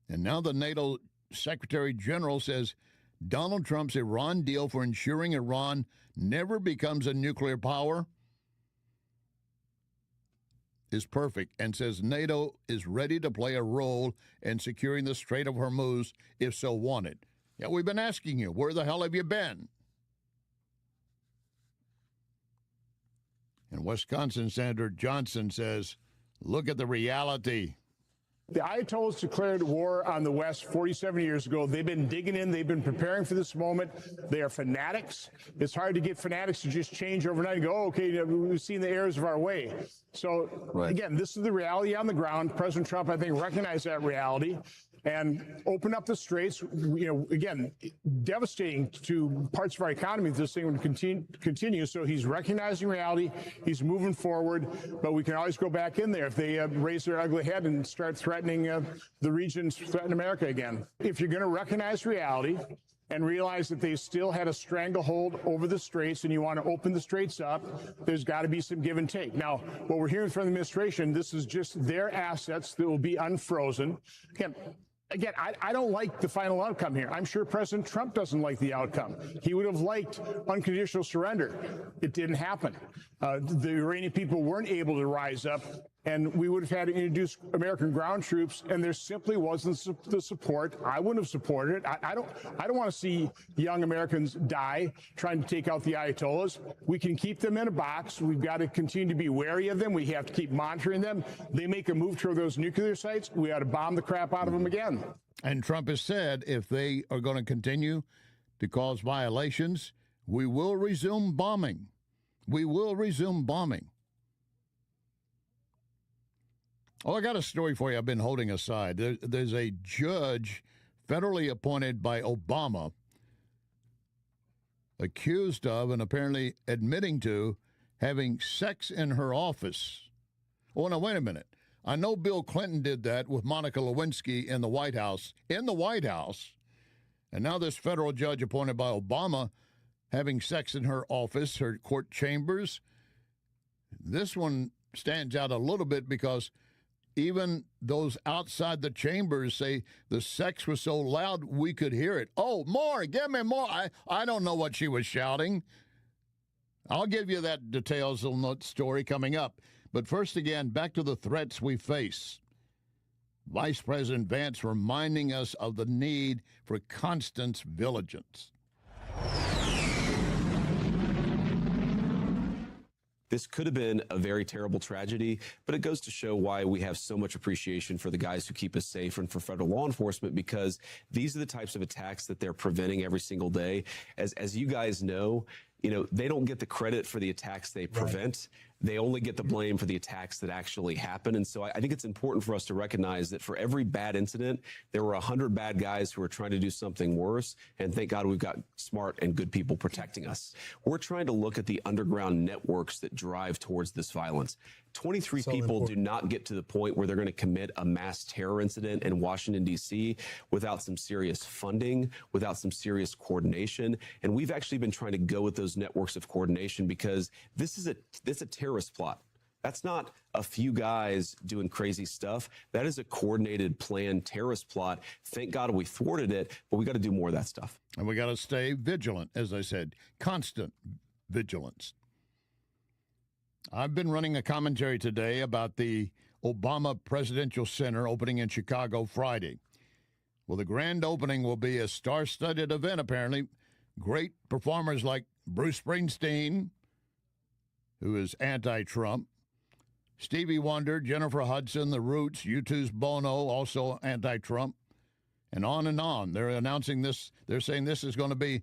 And now the NATO Secretary General says Donald Trump's Iran deal for ensuring Iran never becomes a nuclear power is perfect, and says NATO is ready to play a role in securing the Strait of Hormuz if so wanted. Yeah, we've been asking you, where the hell have you been? And Wisconsin Senator Johnson says, look at the reality. The Ayatollahs declared war on the West 47 years ago. They've been digging in. They've been preparing for this moment. They are fanatics. It's hard to get fanatics to just change overnight and go, oh, okay, we've seen the errors of our way. So, Again, this is the reality on the ground. President Trump, I think, recognized that reality and opened up the straits. Again, devastating to parts of our economy if this thing would continue. So he's recognizing reality. He's moving forward. But we can always go back in there if they raise their ugly head and start threatening the regions, threaten America again. If you're going to recognize reality and realize that they still had a stranglehold over the straits and you want to open the straits up, there's got to be some give and take. Now, what we're hearing from the administration, this is just their assets that will be unfrozen. Again, I don't like the final outcome here. I'm sure President Trump doesn't like the outcome. He would have liked unconditional surrender. It didn't happen. The Iranian people weren't able to rise up, and we would have had to introduce American ground troops, and there simply wasn't the support. I wouldn't have supported it. I don't want to see young Americans die trying to take out the Ayatollahs. We can keep them in a box. We've got to continue to be wary of them. We have to keep monitoring them. They make a move toward those nuclear sites, we ought to bomb the crap out of them again. And Trump has said if they are going to continue to cause violations, we will resume bombing. We will resume bombing. Oh, I got a story for you I've been holding aside. There's a judge federally appointed by Obama accused of and apparently admitting to having sex in her office. Oh, now, wait a minute. I know Bill Clinton did that with Monica Lewinsky in the White House. And now this federal judge appointed by Obama having sex in her office, her court chambers. This one stands out a little bit because even those outside the chambers say the sex was so loud we could hear it. Oh, more, give me more. I don't know what she was shouting. I'll give you that details on that story coming up. But first, again, back to the threats we face. Vice President Vance reminding us of the need for constant vigilance. This could have been a very terrible tragedy, but it goes to show why we have so much appreciation for the guys who keep us safe and for federal law enforcement, because these are the types of attacks that they're preventing every single day. As you guys know, they don't get the credit for the attacks they prevent. They only get the blame for the attacks that actually happen. And so I think it's important for us to recognize that for every bad incident, there were 100 bad guys who are trying to do something worse. And thank God we've got smart and good people protecting us. We're trying to look at the underground networks that drive towards this violence. 23 people do not get to the point where they're going to commit a mass terror incident in Washington, D.C. without some serious funding, without some serious coordination. And we've actually been trying to go with those networks of coordination because this is a terrorist plot. That's not a few guys doing crazy stuff. That is a coordinated, planned terrorist plot. Thank God we thwarted it, but we got to do more of that stuff. And we got to stay vigilant, as I said, constant vigilance. I've been running a commentary today about the Obama Presidential Center opening in Chicago Friday. Well, the grand opening will be a star-studded event, apparently. Great performers like Bruce Springsteen, who is anti-Trump, Stevie Wonder, Jennifer Hudson, The Roots, U2's Bono, also anti-Trump, and on and on. They're announcing this. They're saying this is going to be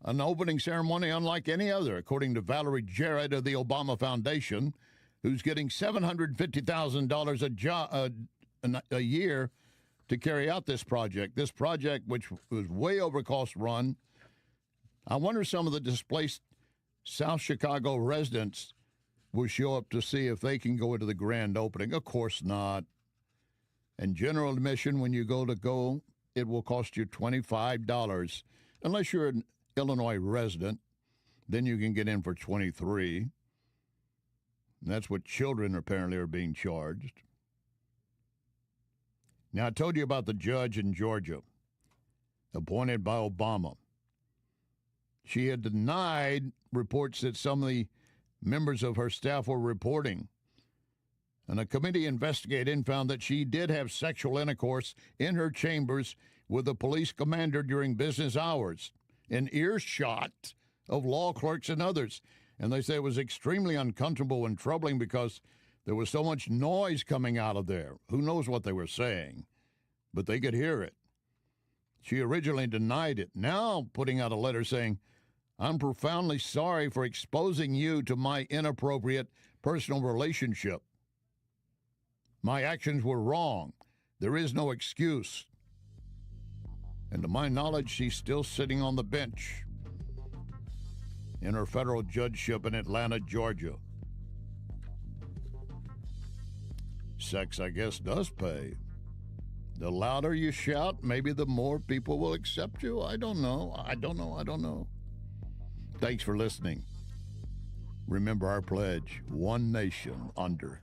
an opening ceremony unlike any other, according to Valerie Jarrett of the Obama Foundation, who's getting $750,000 a year to carry out this project. This project, which was way over cost run. I wonder some of the displaced South Chicago residents will show up to see if they can go into the grand opening. Of course not. And general admission, when you go, it will cost you $25. Unless you're an Illinois resident, then you can get in for $23. And that's what children apparently are being charged. Now, I told you about the judge in Georgia, appointed by Obama. She had denied reports that some of the members of her staff were reporting. And a committee investigated and found that she did have sexual intercourse in her chambers with a police commander during business hours, in earshot of law clerks and others. And they say it was extremely uncomfortable and troubling because there was so much noise coming out of there. Who knows what they were saying, but they could hear it. She originally denied it, now putting out a letter saying, "I'm profoundly sorry for exposing you to my inappropriate personal relationship. My actions were wrong. There is no excuse." And to my knowledge, she's still sitting on the bench in her federal judgeship in Atlanta, Georgia. Sex, I guess, does pay. The louder you shout, maybe the more people will accept you. I don't know. Thanks for listening. Remember our pledge, one nation under